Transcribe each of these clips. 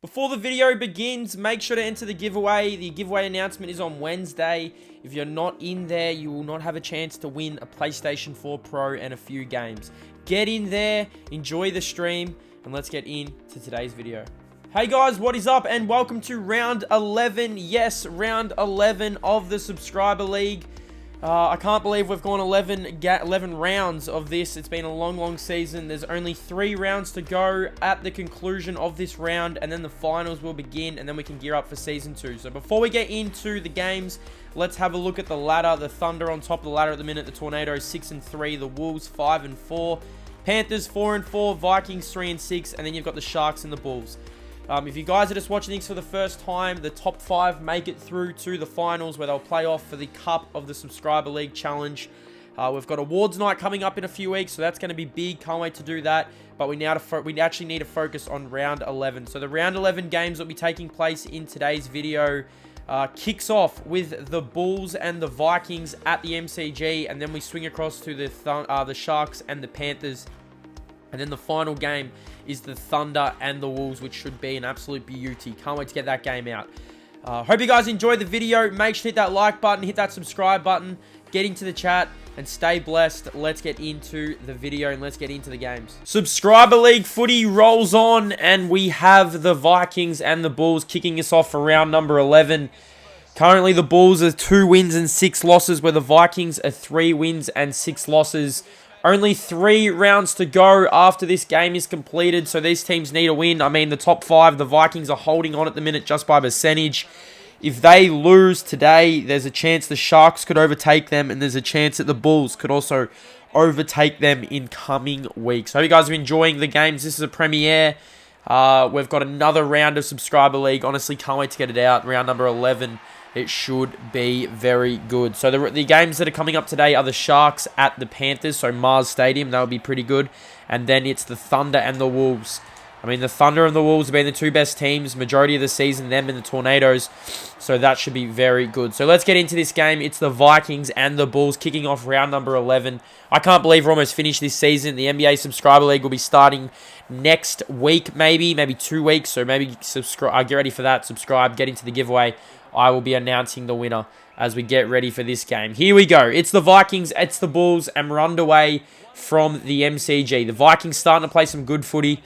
Before the video begins, make sure to enter the giveaway. The giveaway announcement is on Wednesday. If you're not in there, you will not have a chance to win a PlayStation 4 Pro and a few games. Get in there, enjoy the stream, and let's get into today's video. Hey guys, what is up? And welcome to round 11. Yes, round 11 of the Subscriber League. I can't believe we've gone 11 rounds of this. It's been a long season. There's only 3 rounds to go at the conclusion of this round, and then the finals will begin, and then we can gear up for Season 2. So before we get into the games, let's have a look at the ladder. The Thunder on top of the ladder at the minute. The Tornadoes 6-3. The Wolves 5-4. Panthers 4-4. Vikings 3-6. And then you've got the Sharks and the Bulls. If you guys are just watching this for the first time, the top 5 make it through to the finals where they'll play off for the Cup of the Subscriber League Challenge. We've got awards night coming up in a few weeks, so that's going to be big. Can't wait to do that. But we actually need to focus on round 11. So the round 11 games that will be taking place in today's video kicks off with the Bulls and the Vikings at the MCG, and then we swing across to the Sharks and the Panthers. And then the final game is the Thunder and the Wolves, which should be an absolute beauty. Can't wait to get that game out. Hope you guys enjoyed the video. Make sure to hit that like button, hit that subscribe button, get into the chat, and stay blessed. Let's get into the video and let's get into the games. Subscriber League footy rolls on, and we have the Vikings and the Bulls kicking us off for round number 11. Currently, the Bulls are 2 wins and 6 losses, where the Vikings are 3 wins and 6 losses. Only 3 rounds to go after this game is completed, so these teams need a win. I mean, the top 5, the Vikings are holding on at the minute just by percentage. If they lose today, there's a chance the Sharks could overtake them, and there's a chance that the Bulls could also overtake them in coming weeks. Hope you guys are enjoying the games. This is a premiere. We've got another round of Subscriber League. Honestly, can't wait to get it out. Round number 11. It should be very good. So the games that are coming up today are the Sharks at the Panthers, so Mars Stadium. That'll be pretty good. And then it's the Thunder and the Wolves. I mean, the Thunder and the Wolves have been the 2 best teams majority of the season, them and the Tornadoes. So that should be very good. So let's get into this game. It's the Vikings and the Bulls kicking off round number 11. I can't believe we're almost finished this season. The NBA Subscriber League will be starting next week, maybe 2 weeks. So maybe get ready for that. Subscribe, get into the giveaway. I will be announcing the winner as we get ready for this game. Here we go. It's the Vikings, it's the Bulls, and we're underway from the MCG. The Vikings starting to play some good footy.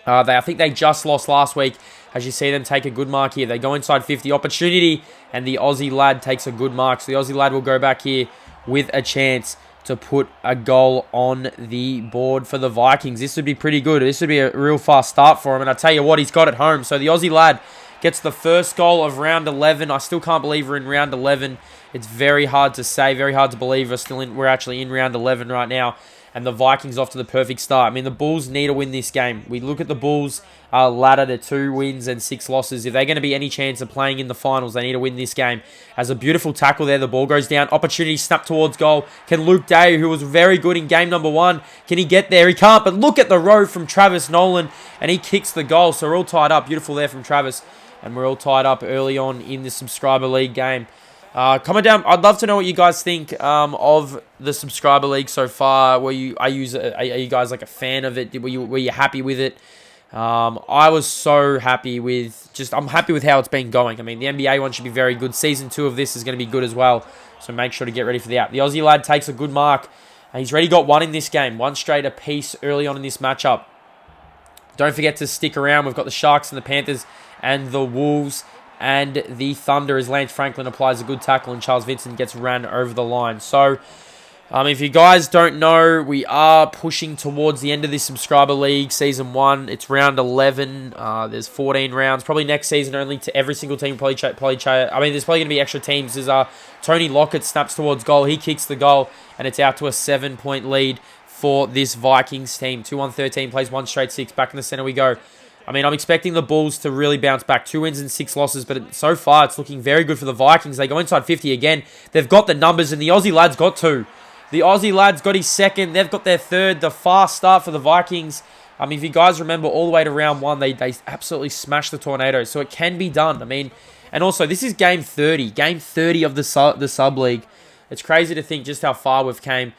I think they just lost last week. As you see them take a good mark here. They go inside 50. Opportunity, and the Aussie lad takes a good mark. So the Aussie lad will go back here with a chance to put a goal on the board for the Vikings. This would be pretty good. This would be a real fast start for him. And I tell you what, he's got it home. So the Aussie lad gets the first goal of round 11. I still can't believe we're in round 11. It's very hard to say, very hard to believe we're actually in round 11 right now. And the Vikings off to the perfect start. I mean, the Bulls need to win this game. We look at the Bulls ladder to 2 wins and 6 losses. If they're going to be any chance of playing in the finals, they need to win this game. As a beautiful tackle there, the ball goes down. Opportunity snapped towards goal. Can Luke Day, who was very good in game number 1, can he get there? He can't, but look at the row from Travis Nolan, and he kicks the goal. So we're all tied up. Beautiful there from Travis. And we're all tied up early on in the Subscriber League game. Comment down. I'd love to know what you guys think of the Subscriber League so far. Are you guys like a fan of it? Were you happy with it? I was so happy with I'm happy with how it's been going. I mean, the NBA one should be very good. Season 2 of this is going to be good as well. So make sure to get ready for the app. The Aussie lad takes a good mark. He's already got 1 in this game. 1 straight apiece early on in this matchup. Don't forget to stick around. We've got the Sharks and the Panthers and the Wolves and the Thunder as Lance Franklin applies a good tackle and Charles Vincent gets ran over the line. So, if you guys don't know, we are pushing towards the end of this Subscriber League Season 1. It's round 11. There's 14 rounds. Probably next season only to every single team there's probably going to be extra teams. There's Tony Lockett snaps towards goal. He kicks the goal and it's out to a 7-point lead for this Vikings team. 2-1-13 plays 1 straight 6. Back in the center we go. I mean, I'm expecting the Bulls to really bounce back. 2 wins and 6 losses, but so far it's looking very good for the Vikings. They go inside 50 again. They've got the numbers, and the Aussie lad's got 2. The Aussie lad's got his 2nd. They've got their 3rd. The fast start for the Vikings. I mean, if you guys remember all the way to round 1, they absolutely smashed the Tornadoes, so it can be done. I mean, and also, this is game 30. Game 30 of the sub-league. It's crazy to think just how far we've came.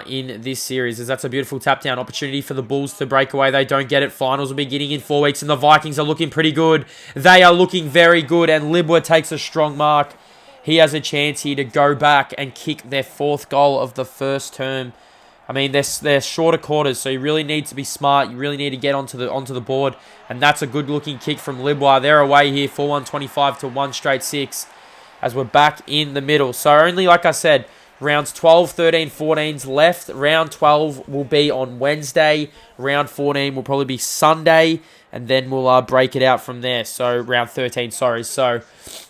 in this series, as that's a beautiful tap down opportunity for the Bulls to break away. They don't get it. Finals will be getting in 4 weeks, and the Vikings are looking pretty good. They are looking very good, and Libwa takes a strong mark. He has a chance here to go back and kick their 4th goal of the first term. I mean, they're shorter quarters, so you really need to be smart. You really need to get onto the board, and that's a good-looking kick from Libwa. They're away here for 125 to 1 straight 6, as we're back in the middle. So only, like I said, rounds 12, 13, 14's left. Round 12 will be on Wednesday. Round 14 will probably be Sunday. And then we'll break it out from there. So, round 13, sorry. So,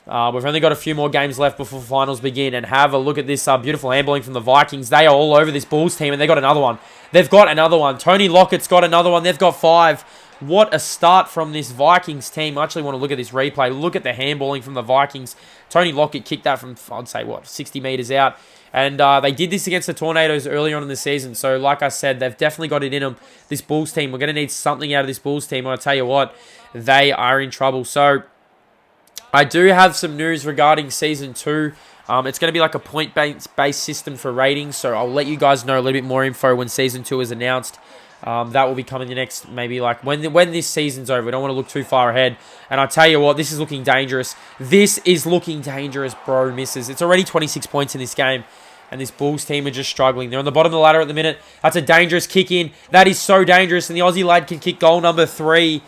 we've only got a few more games left before finals begin. And have a look at this beautiful handballing from the Vikings. They are all over this Bulls team, and they got another one. They've got another one. Tony Lockett's got another one. They've got 5. What a start from this Vikings team. I actually want to look at this replay. Look at the handballing from the Vikings. Tony Lockett kicked that from, I'd say, 60 metres out. And they did this against the Tornadoes earlier on in the season. So, like I said, they've definitely got it in them. This Bulls team, we're going to need something out of this Bulls team. I'll tell you what, they are in trouble. So, I do have some news regarding Season 2. It's going to be like a point-based system for ratings. So, I'll let you guys know a little bit more info when Season 2 is announced. That will be coming the next, maybe like when this season's over. We don't want to look too far ahead. And I tell you what, this is looking dangerous. This is looking dangerous, bro, misses. It's already 26 points in this game. And this Bulls team are just struggling. They're on the bottom of the ladder at the minute. That's a dangerous kick in. That is so dangerous. And the Aussie lad can kick goal number 3.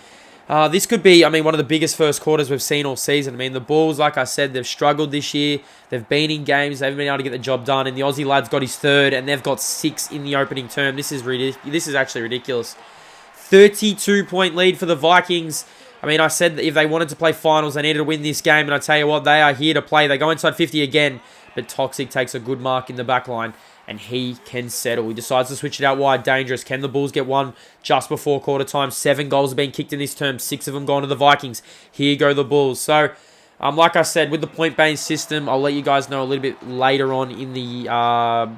This could be, one of the biggest first quarters we've seen all season. The Bulls, like I said, they've struggled this year. They've been in games. They haven't been able to get the job done. And the Aussie lad's got his 3rd, and they've got 6 in the opening term. This is actually ridiculous. 32-point lead for the Vikings. I said that if they wanted to play finals, they needed to win this game. And I tell you what, they are here to play. They go inside 50 again. But Toxic takes a good mark in the back line, and he can settle. He decides to switch it out wide. Dangerous. Can the Bulls get one just before quarter time? 7 goals are being kicked in this term. 6 of them gone to the Vikings. Here go the Bulls. So, like I said, with the point-based system, I'll let you guys know a little bit later on in the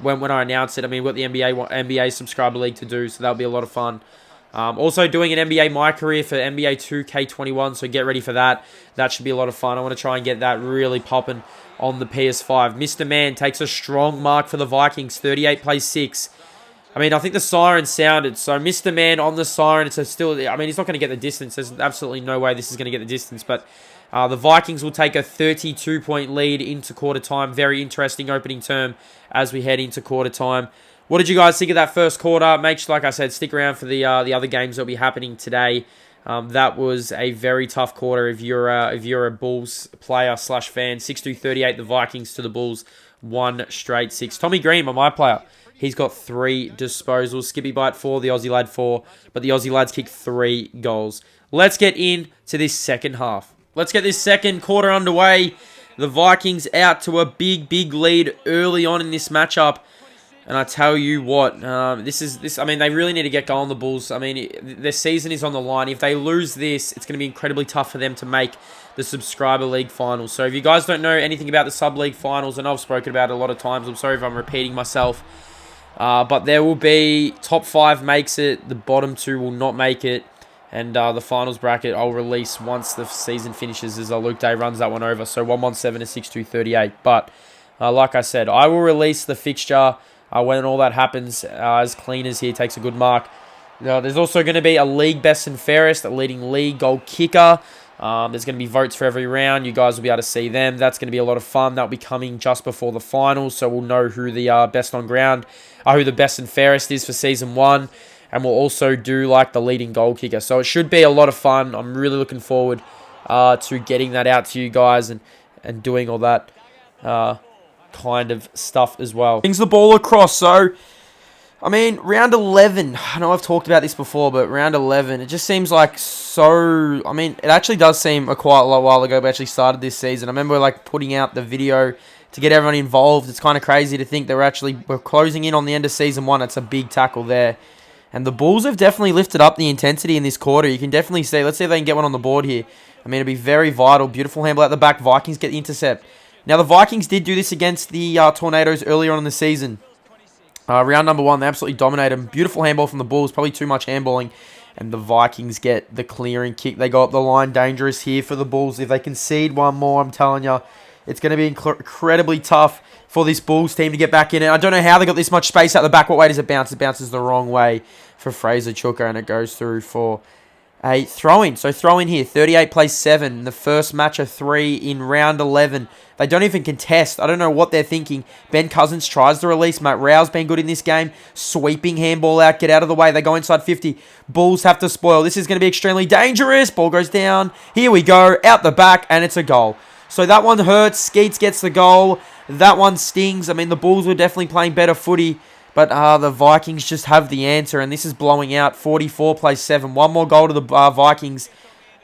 when I announce it. We've got the NBA Subscriber League to do, so that'll be a lot of fun. Also doing an NBA My Career for NBA 2K21, so get ready for that. That should be a lot of fun. I want to try and get that really popping on the PS5. Mr. Man takes a strong mark for the Vikings. 38 plays 6. I think the siren sounded. So Mr. Man on the siren. It's still. He's not going to get the distance. There's absolutely no way this is going to get the distance. But the Vikings will take a 32-point lead into quarter time. Very interesting opening term as we head into quarter time. What did you guys think of that first quarter? Make sure, like I said, stick around for the other games that will be happening today. That was a very tough quarter if you're a Bulls player / fan. 6-38 the Vikings to the Bulls. 1 straight 6. Tommy Green, my player. He's got 3 disposals. Skippy Bite 4, the Aussie lad 4. But the Aussie lads kick 3 goals. Let's get into this second half. Let's get this second quarter underway. The Vikings out to a big lead early on in this matchup. And I tell you what, they really need to get going, the Bulls. Their season is on the line. If they lose this, it's going to be incredibly tough for them to make the Subscriber League finals. So if you guys don't know anything about the Sub-League finals, and I've spoken about it a lot of times, I'm sorry if I'm repeating myself, but there will be top 5 makes it, the bottom 2 will not make it, and the finals bracket I'll release once the season finishes, as Luke Day runs that one over. So 117 to 62-38. But like I said, I will release the fixture when all that happens, as Cleaners here takes a good mark. There's also going to be a league best and fairest, a leading league goal kicker. There's going to be votes for every round. You guys will be able to see them. That's going to be a lot of fun. That'll be coming just before the finals, so we'll know who the best on ground, who the best and fairest is for Season 1. And we'll also do like the leading goal kicker. So it should be a lot of fun. I'm really looking forward to getting that out to you guys and doing all that kind of stuff as well. Brings the ball across. So, round 11. I know I've talked about this before, but round 11, it just seems like so. It actually does seem quite a while ago we actually started this season. I remember putting out the video to get everyone involved. It's kind of crazy to think we're closing in on the end of Season 1. It's a big tackle there. And the Bulls have definitely lifted up the intensity in this quarter. You can definitely see. Let's see if they can get one on the board here. It'll be very vital. Beautiful handball at the back. Vikings get the intercept. Now, the Vikings did do this against the Tornadoes earlier on in the season. Round number 1, they absolutely dominated them. Beautiful handball from the Bulls. Probably too much handballing. And the Vikings get the clearing kick. They go up the line. Dangerous here for the Bulls. If they concede one more, I'm telling you, It's going to be incredibly tough for this Bulls team to get back in it. I don't know how they got this much space out the back. What way does it bounce? It bounces the wrong way for Fraser Chuka, and it goes through for a throw-in. So throw-in here. 38 plays 7. The first match of 3 in round 11. They don't even contest. I don't know what they're thinking. Ben Cousins tries to release. Matt Rao's been good in this game. Sweeping handball out. Get out of the way. They go inside 50. Bulls have to spoil. This is going to be extremely dangerous. Ball goes down. Here we go. Out the back, and it's a goal. So that one hurts. Skeets gets the goal. That one stings. I mean, the Bulls were definitely playing better footy. But the Vikings just have the answer, and this is blowing out. 44 plays 7. One more goal to the Vikings.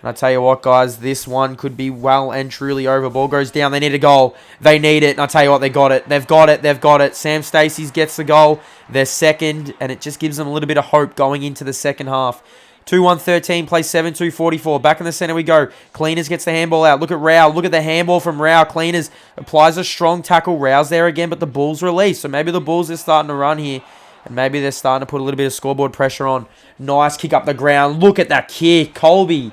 And I tell you what, guys, this one could be well and truly over. Ball goes down. They need a goal. They need it. And I tell you what, they got it. They've got it. They've got it. Sam Stacey's gets the goal. They're second, and it just gives them a little bit of hope going into the second half. 2-1-13, plays 7-2-44. Back in the center we go. Cleaners gets the handball out. Look at Rao. Look at the handball from Rao. Cleaners applies a strong tackle. Rao's there again, but the Bulls release. So maybe the Bulls are starting to run here. And maybe they're starting to put a little bit of scoreboard pressure on. Nice kick up the ground. Look at that kick. Colby.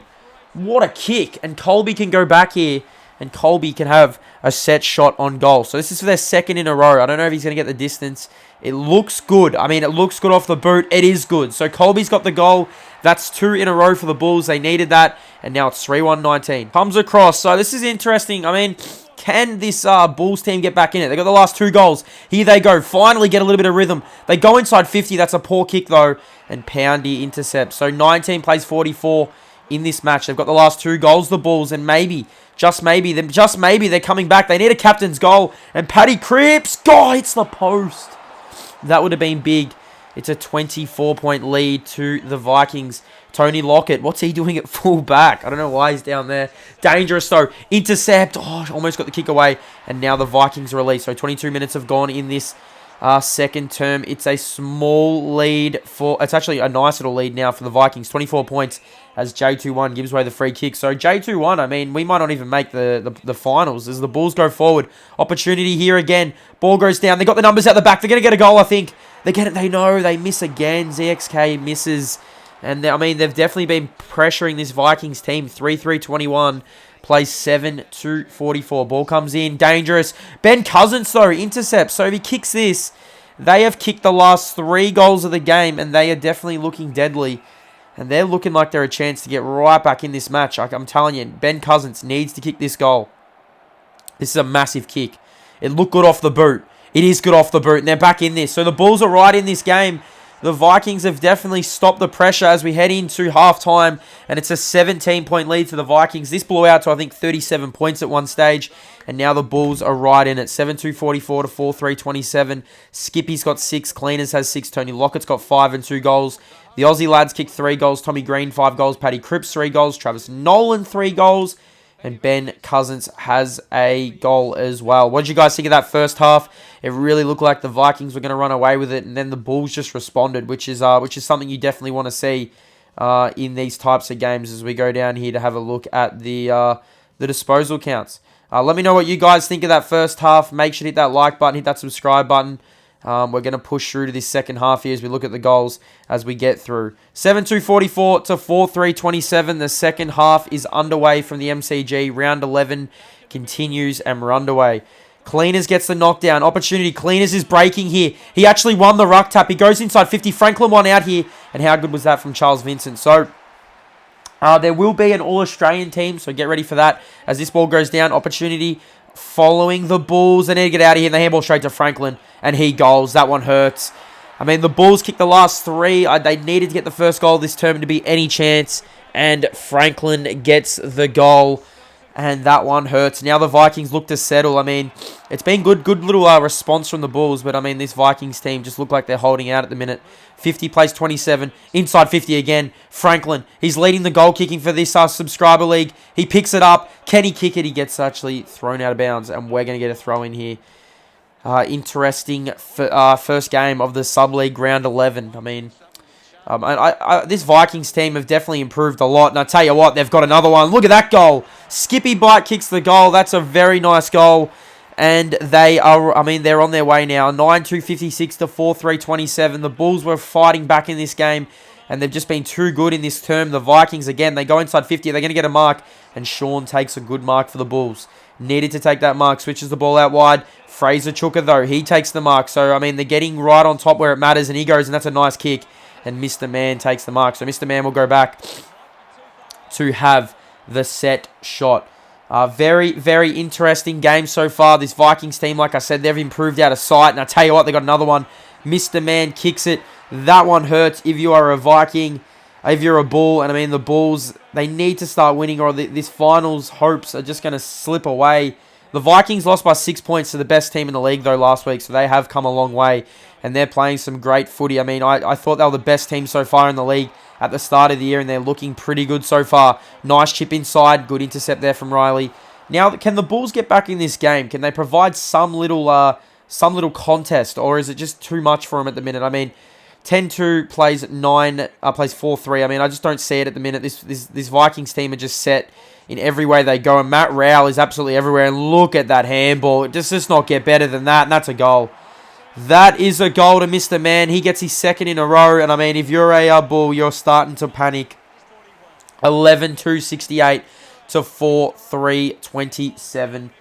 What a kick. And Colby can go back here. And Colby can have a set shot on goal. So this is for their second in a row. I don't know if he's going to get the distance. It looks good. I mean, it looks good off the boot. It is good. So Colby's got the goal. That's 2 in a row for the Bulls. They needed that. And now it's 3-1-19. Comes across. So this is interesting. I mean, can this Bulls team get back in it? They got the last 2 goals. Here they go. Finally get a little bit of rhythm. They go inside 50. That's a poor kick, though. And Poundy intercepts. So 19 plays 44 in this match. They've got the last 2 goals, the Bulls. And maybe, just maybe, they're coming back. They need a captain's goal. And Paddy Cripps, hits the post. That would have been big. It's a 24-point lead to the Vikings. Tony Lockett, what's he doing at full back? I don't know why he's down there. Dangerous, though. Intercept. Almost got the kick away. And now the Vikings release. So 22 minutes have gone in this second term. It's a small lead for... It's actually a nice little lead now for the Vikings. 24 points as J21 gives away the free kick. So J21, I mean, we might not even make the finals as the Bulls go forward. Opportunity here again. Ball goes down. They got the numbers out the back. They're going to get a goal, I think. They get it. They know. They miss again. ZXK misses. And, I mean, they've definitely been pressuring this Vikings team. 3-3-21. Plays 7-44. Ball comes in. Dangerous. Ben Cousins, though, intercepts. So if he kicks this, they have kicked the last 3 goals of the game, and they are definitely looking deadly. And they're looking like they're a chance to get right back in this match. I'm telling you, Ben Cousins needs to kick this goal. This is a massive kick. It looked good off the boot. It is good off the boot, and they're back in this. So the Bulls are right in this game. The Vikings have definitely stopped the pressure as we head into halftime, and it's a 17-point lead to the Vikings. This blew out to, I think, 37 points at one stage, and now the Bulls are right in it. 7-2-44 to 4-3-27. Skippy's got 6. Cleaners has 6. Tony Lockett's got 5 and 2 goals. The Aussie lads kicked 3 goals. Tommy Green, 5 goals. Paddy Cripps, 3 goals. Travis Nolan, 3 goals. And Ben Cousins has a goal as well. What did you guys think of that first half? It really looked like the Vikings were going to run away with it, and then the Bulls just responded, which is something you definitely want to see in these types of games as we go down here to have a look at the disposal counts. Let me know what you guys think of that first half. Make sure to hit that like button, hit that subscribe button. We're going to push through to this second half here as we look at the goals as we get through. 7-2-44 to 4-3-27. The second half is underway from the MCG. Round 11 continues and we're underway. Cleaners gets the knockdown. Opportunity. Cleaners is breaking here. He actually won the ruck tap. He goes inside 50. Franklin won out here. And how good was that from Charles Vincent? So there will be an All-Australian team, so get ready for that. As this ball goes down, opportunity following the Bulls. They need to get out of here. And the handball straight to Franklin. And he goals. That one hurts. I mean, the Bulls kicked the last 3. They needed to get the first goal this term to be any chance. And Franklin gets the goal. And that one hurts. Now the Vikings look to settle. I mean, it's been good little response from the Bulls. But, I mean, this Vikings team just look like they're holding out at the minute. 50 plays 27. Inside 50 again. Franklin. He's leading the goal kicking for this subscriber league. He picks it up. Can he kick it? He gets actually thrown out of bounds. And we're going to get a throw in here. Interesting first game of the sub-league round 11. I mean, this Vikings team have definitely improved a lot. And I tell you what, they've got another one. Look at that goal. Skippy Blight kicks the goal. That's a very nice goal. And they are, I mean, they're on their way now. 9-2-56 to 4-3-27. The Bulls were fighting back in this game. and they've just been too good in this term. The Vikings, again, they go inside 50. They're going to get a mark, and Sean takes a good mark for the Bulls. Needed to take that mark. Switches the ball out wide. Fraser Chuka, though, he takes the mark. So, I mean, they're getting right on top where it matters, and he goes, and that's a nice kick. And Mr. Man takes the mark. So, Mr. Man will go back to have the set shot. Very, very interesting game so far. This Vikings team, like I said, they've improved out of sight. And I tell you what, they got another one. Mr. Man kicks it. That one hurts if you are a Viking, if you're a Bull. And I mean, the Bulls, they need to start winning, or this finals hopes are just going to slip away. The Vikings lost by 6 points to the best team in the league, though, last week. So they have come a long way. And they're playing some great footy. I mean, I thought they were the best team so far in the league at the start of the year, and they're looking pretty good so far. Nice chip inside. Good intercept there from Riley. Now, can the Bulls get back in this game? Can they provide some little contest, or is it just too much for them at the minute? I mean, 10-2 plays 4-3. I mean, I just don't see it at the minute. This Vikings team are just set in every way they go, and Matt Rowell is absolutely everywhere. And look at that handball. It does not get better than that, and that's a goal. That is a goal to Mr. Man. He gets his second in a row. And, I mean, if you're a Bull, you're starting to panic. 11-2, 68 to 4-3, 27.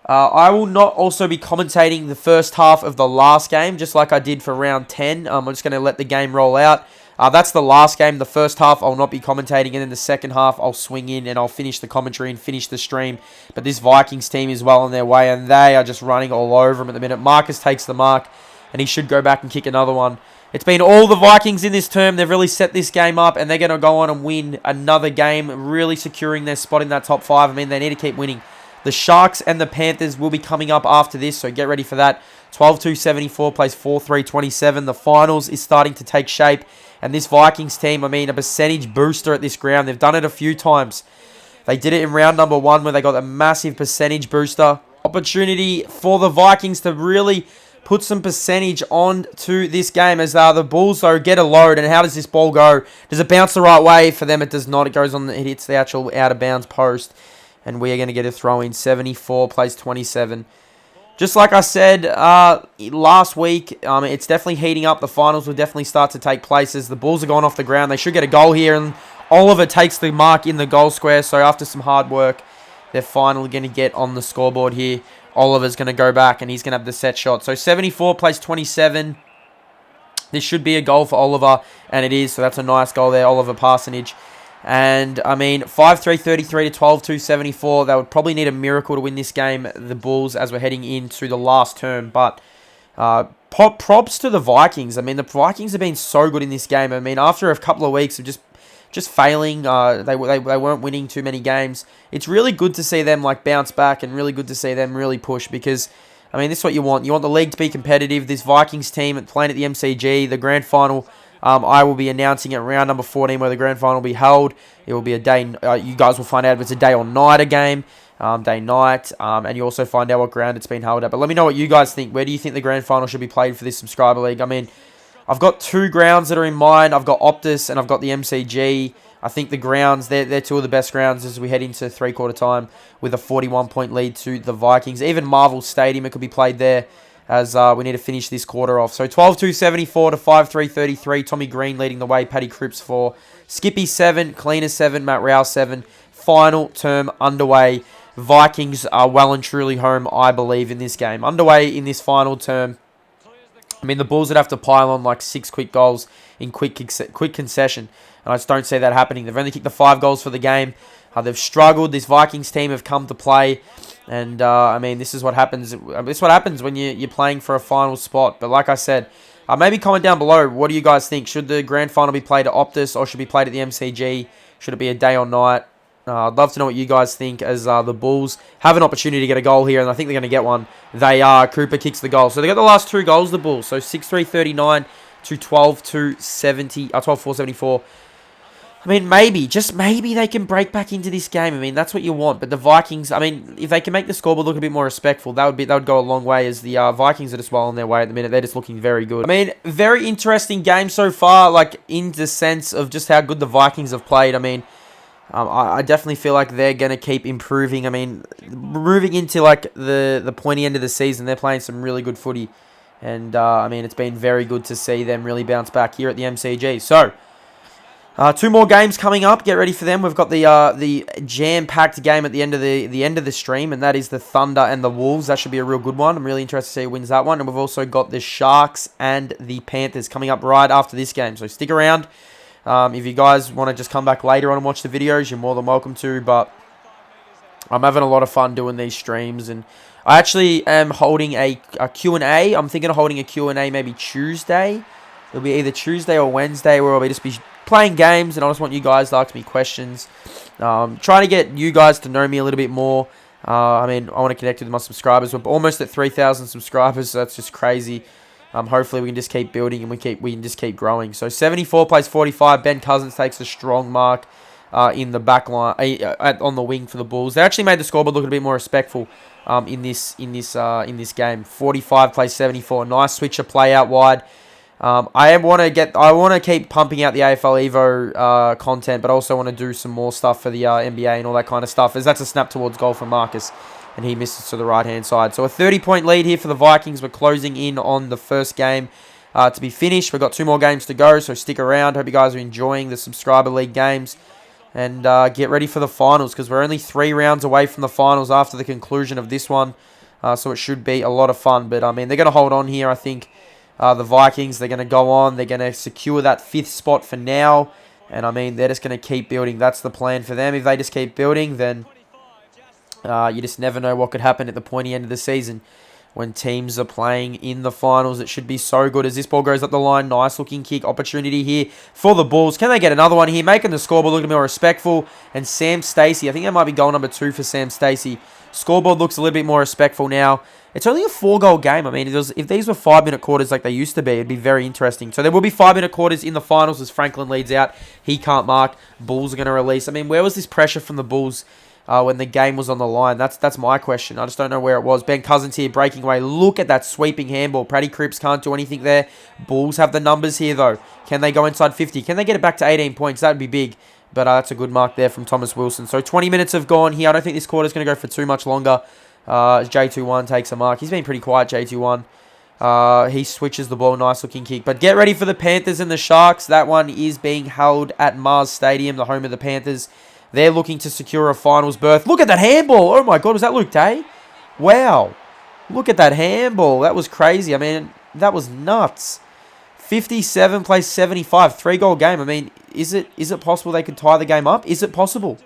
I will not also be commentating the first half of the last game, just like I did for round 10. I'm just going to let the game roll out. That's the last game. The first half, I'll not be commentating. And then the second half, I'll swing in and I'll finish the commentary and finish the stream. But this Vikings team is well on their way, and they are just running all over them at the minute. Marcus takes the mark, and he should go back and kick another one. It's been all the Vikings in this term. They've really set this game up, and they're going to go on and win another game, really securing their spot in that top 5. I mean, they need to keep winning. The Sharks and the Panthers will be coming up after this, so get ready for that. 12-2, 74 plays 4-3, 27. The finals is starting to take shape. And this Vikings team, I mean, a percentage booster at this ground. They've done it a few times. They did it in round number 1 where they got a massive percentage booster. Opportunity for the Vikings to really put some percentage on to this game as the Bulls, though, get a load. And how does this ball go? Does it bounce the right way? For them, it does not. It goes on, it hits the actual out-of-bounds post. And we are going to get a throw in. 74 plays 27. Just like I said last week, it's definitely heating up. The finals will definitely start to take place as the Bulls are going off the ground. They should get a goal here, and Oliver takes the mark in the goal square. So after some hard work, they're finally going to get on the scoreboard here. Oliver's going to go back, and he's going to have the set shot. So 74 plays 27. This should be a goal for Oliver, and it is. So that's a nice goal there, Oliver Parsonage. And, I mean, 5-3, 33 to 12-2, 74. They would probably need a miracle to win this game, the Bulls, as we're heading into the last term. But props to the Vikings. I mean, the Vikings have been so good in this game. I mean, after a couple of weeks of just failing, they weren't winning too many games. It's really good to see them, like, bounce back, and really good to see them really push because, I mean, this is what you want. You want the league to be competitive. This Vikings team playing at the MCG, the grand final. I will be announcing it round number 14 where the grand final will be held. It will be a day. You guys will find out if it's a day or night a game. Day, night. And you also find out what ground it's been held at. But let me know what you guys think. Where do you think the grand final should be played for this subscriber league? I mean, I've got 2 grounds that are in mind. I've got Optus and I've got the MCG. I think the grounds, they're 2 of the best grounds as we head into three-quarter time with a 41-point lead to the Vikings. Even Marvel Stadium, it could be played there, as we need to finish this quarter off. So 12-2, 74 to 5-3, 33. Tommy Green leading the way. Paddy Cripps 4. Skippy 7. Cleaner 7. Matt Rowell 7. Final term underway. Vikings are well and truly home, I believe, in this game. Underway in this final term. I mean, the Bulls would have to pile on like 6 quick goals in quick concession. And I just don't see that happening. They've only kicked the 5 goals for the game. They've struggled. This Vikings team have come to play. And, I mean, this is what happens. This is what happens when you're playing for a final spot. But like I said, maybe comment down below. What do you guys think? Should the grand final be played at Optus or should it be played at the MCG? Should it be a day or night? I'd love to know what you guys think as the Bulls have an opportunity to get a goal here. And I think they're going to get one. They are. Cooper kicks the goal. So they got the last 2 goals, the Bulls. So 6-3, 39 to 12-2, 12-4, 74. I mean, maybe, just maybe they can break back into this game. I mean, that's what you want. But the Vikings, I mean, if they can make the scoreboard look a bit more respectful, that would go a long way, as the Vikings are just well on their way at the minute. They're just looking very good. I mean, very interesting game so far, like, in the sense of just how good the Vikings have played. I mean, I definitely feel like they're going to keep improving. I mean, moving into, like, the pointy end of the season, they're playing some really good footy. And, I mean, it's been very good to see them really bounce back here at the MCG. So, Two more games coming up. Get ready for them. We've got the jam-packed game at the end of the stream, and that is the Thunder and the Wolves. That should be a real good one. I'm really interested to see who wins that one. And we've also got the Sharks and the Panthers coming up right after this game. So stick around. If you guys want to just come back later on and watch the videos, you're more than welcome to. But I'm having a lot of fun doing these streams, and I actually am holding a Q&A. I'm thinking of holding a Q&A maybe Tuesday. It'll be either Tuesday or Wednesday, where I'll just be playing games, and I just want you guys to ask me questions. Trying to get you guys to know me a little bit more. I mean, I want to connect with my subscribers. We're almost at 3,000 subscribers, so that's just crazy. Hopefully we can just keep building, and we can just keep growing. So 74 plays 45. Ben Cousins takes a strong mark in the back line, on the wing for the Bulls. They actually made the scoreboard look a bit more respectful in this game. 45 plays 74. Nice switcher play out wide. I want to keep pumping out the AFL Evo content, but I also want to do some more stuff for the NBA and all that kind of stuff, as that's a snap towards goal from Marcus, and he misses to the right-hand side. So a 30-point lead here for the Vikings. We're closing in on the first game to be finished. We've got 2 more games to go, so stick around. Hope you guys are enjoying the Subscriber League games, and get ready for the finals, because we're only 3 rounds away from the finals after the conclusion of this one, so it should be a lot of fun. But, I mean, they're going to hold on here, I think. The Vikings, they're going to go on. They're going to secure that 5th spot for now. And, I mean, they're just going to keep building. That's the plan for them. If they just keep building, then you just never know what could happen at the pointy end of the season when teams are playing in the finals. It should be so good as this ball goes up the line. Nice looking kick opportunity here for the Bulls. Can they get another one here? Making the scoreboard look a bit more respectful. And Sam Stacey, I think that might be goal number 2 for Sam Stacey. Scoreboard looks a little bit more respectful now. It's only a 4-goal game. I mean, if these were 5-minute quarters like they used to be, it'd be very interesting. So there will be 5-minute quarters in the finals as Franklin leads out. He can't mark. Bulls are going to release. I mean, where was this pressure from the Bulls when the game was on the line? That's my question. I just don't know where it was. Ben Cousins here breaking away. Look at that sweeping handball. Paddy Cripps can't do anything there. Bulls have the numbers here, though. Can they go inside 50? Can they get it back to 18 points? That would be big. But that's a good mark there from Thomas Wilson. So 20 minutes have gone here. I don't think this quarter is going to go for too much longer. As J21 takes a mark. He's been pretty quiet, J21. He switches the ball. Nice looking kick. But get ready for the Panthers and the Sharks. That one is being held at Mars Stadium, the home of the Panthers. They're looking to secure a finals berth. Look at that handball. Oh my God, was that Luke Day? Wow. Look at that handball. That was crazy. I mean, that was nuts. 57 plays 75. 3-goal game. I mean, is it possible they could tie the game up? Is it possible?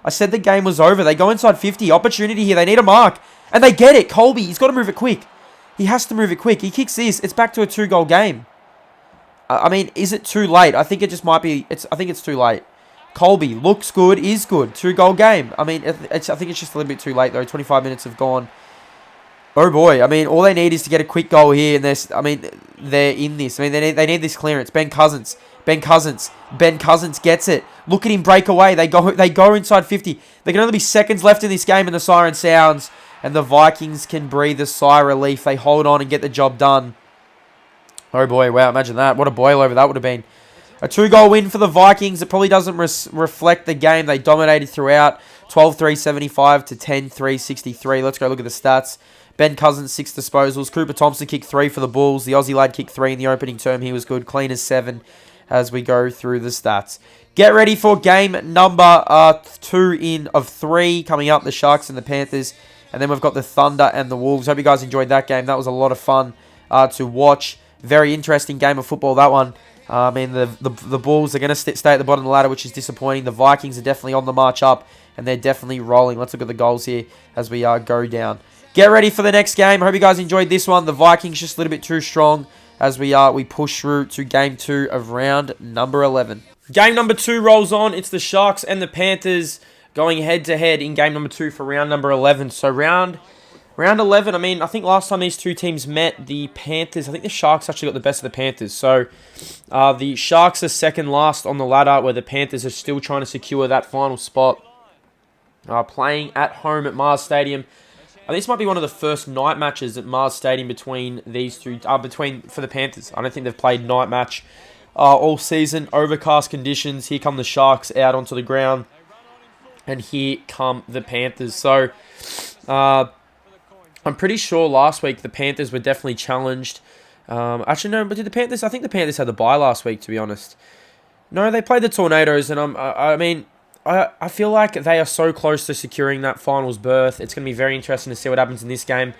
I said the game was over. They go inside 50. Opportunity here. They need a mark. And they get it. Colby, he's got to move it quick. He has to move it quick. He kicks this. It's back to a 2-goal game. I mean, is it too late? I think it just might be. I think it's too late. Colby looks good, is good. 2-goal game. I mean, I think it's just a little bit too late, though. 25 minutes have gone. Oh, boy. I mean, all they need is to get a quick goal here. And they're in this. I mean, they need this clearance. Ben Cousins gets it. Look at him break away. They go inside 50. There can only be seconds left in this game, and the siren sounds. And the Vikings can breathe a sigh of relief. They hold on and get the job done. Oh, boy. Wow, imagine that. What a boil over that would have been. A 2-goal win for the Vikings. It probably doesn't reflect the game. They dominated throughout. 12-3, 75 to 10-3, 63. Let's go look at the stats. Ben Cousins, 6 disposals. Cooper Thompson kicked 3 for the Bulls. The Aussie lad kicked 3 in the opening term. He was good. Clean as 7 as we go through the stats. Get ready for game number 2 of 3 coming up. The Sharks and the Panthers. And then we've got the Thunder and the Wolves. Hope you guys enjoyed that game. That was a lot of fun to watch. Very interesting game of football, that one. I mean, the Bulls are going to stay at the bottom of the ladder, which is disappointing. The Vikings are definitely on the march up, and they're definitely rolling. Let's look at the goals here as we go down. Get ready for the next game. I hope you guys enjoyed this one. The Vikings just a little bit too strong as we push through to game 2 of round number 11. Game number 2 rolls on. It's the Sharks and the Panthers going head-to-head in game number 2 for round number 11. So round 11, I mean, I think last time these two teams met, the Panthers, I think the Sharks actually got the best of the Panthers. So the Sharks are second last on the ladder, where the Panthers are still trying to secure that final spot. Playing at home at Mars Stadium. I think this might be one of the first night matches at Mars Stadium between these two, for the Panthers. I don't think they've played night match all season. Overcast conditions. Here come the Sharks out onto the ground. And here come the Panthers. So, I'm pretty sure last week the Panthers were definitely challenged. Actually, no, but did the Panthers... I think the Panthers had the bye last week, to be honest. No, they played the Tornadoes, and I mean, I feel like they are so close to securing that finals berth. It's going to be very interesting to see what happens in this game.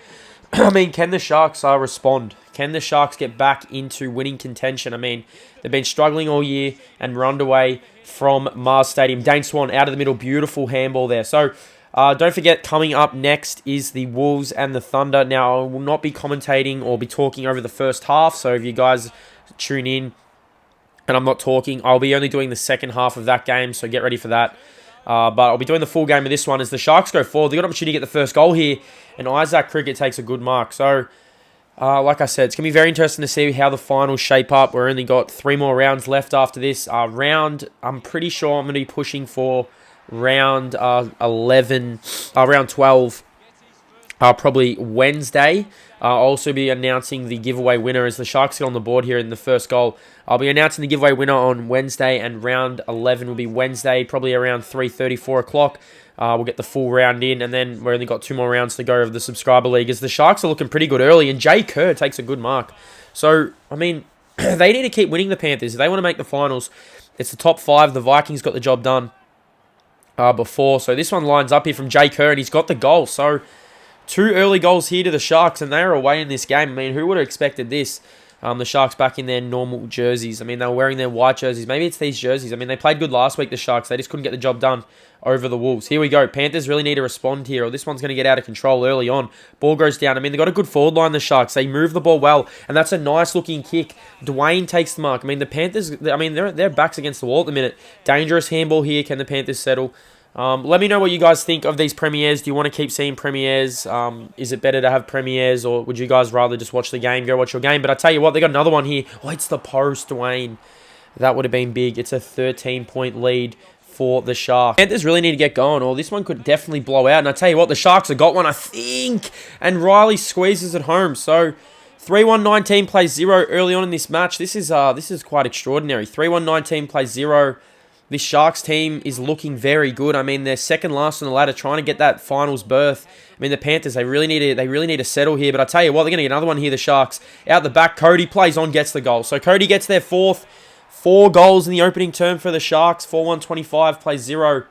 I mean, can the Sharks respond? Can the Sharks get back into winning contention? I mean, they've been struggling all year and were underway from Mars Stadium. Dane Swan out of the middle, beautiful handball there. So, don't forget, coming up next is the Wolves and the Thunder. Now, I will not be commentating or be talking over the first half, so if you guys tune in and I'm not talking, I'll be only doing the second half of that game, so get ready for that. But I'll be doing the full game of this one as the Sharks go forward. They got an opportunity to get the first goal here, and Isaac Cricket takes a good mark. So, like I said, it's going to be very interesting to see how the finals shape up. We've only got 3 more rounds left after this. I'm pretty sure I'm going to be pushing for round 11, round 12, probably Wednesday. I'll also be announcing the giveaway winner as the Sharks get on the board here in the first goal. I'll be announcing the giveaway winner on Wednesday, and round 11 will be Wednesday, probably around 3:30, 4 o'clock. We'll get the full round in, and then we've only got 2 more rounds to go of the Subscriber League, as the Sharks are looking pretty good early, and Jay Kerr takes a good mark. So, I mean, they need to keep winning the Panthers. If they want to make the finals, it's the top 5. The Vikings got the job done before. So this one lines up here from Jay Kerr, and he's got the goal. So 2 early goals here to the Sharks, and they are away in this game. I mean, who would have expected this? The Sharks back in their normal jerseys. I mean, they were wearing their white jerseys. Maybe it's these jerseys. I mean, they played good last week, the Sharks. They just couldn't get the job done over the Wolves. Here we go. Panthers really need to respond here, or this one's going to get out of control early on. Ball goes down. I mean, they've got a good forward line, the Sharks. They move the ball well, and that's a nice-looking kick. Dwayne takes the mark. I mean, the Panthers, I mean, their backs against the wall at the minute. Dangerous handball here. Can the Panthers settle? Let me know what you guys think of these premieres. Do you want to keep seeing premieres? Is it better to have premieres, or would you guys rather just watch the game? Go watch your game. But I tell you what, they got another one here. Oh, it's the post, Dwayne. That would have been big. It's a 13-point lead for the Sharks. Panthers really need to get going, or this one could definitely blow out. And I tell you what, the Sharks have got one, I think. And Riley squeezes it home. So 3-1-19 plays 0 early on in this match. This is quite extraordinary. 3-1-19 plays 0. This Sharks team is looking very good. I mean, they're second last on the ladder, trying to get that finals berth. I mean, the Panthers, they really need to settle here. But I tell you what, they're going to get another one here, the Sharks. Out the back, Cody plays on, gets the goal. So Cody gets their 4th. 4 goals in the opening term for the Sharks. 4-1-25 plays 0.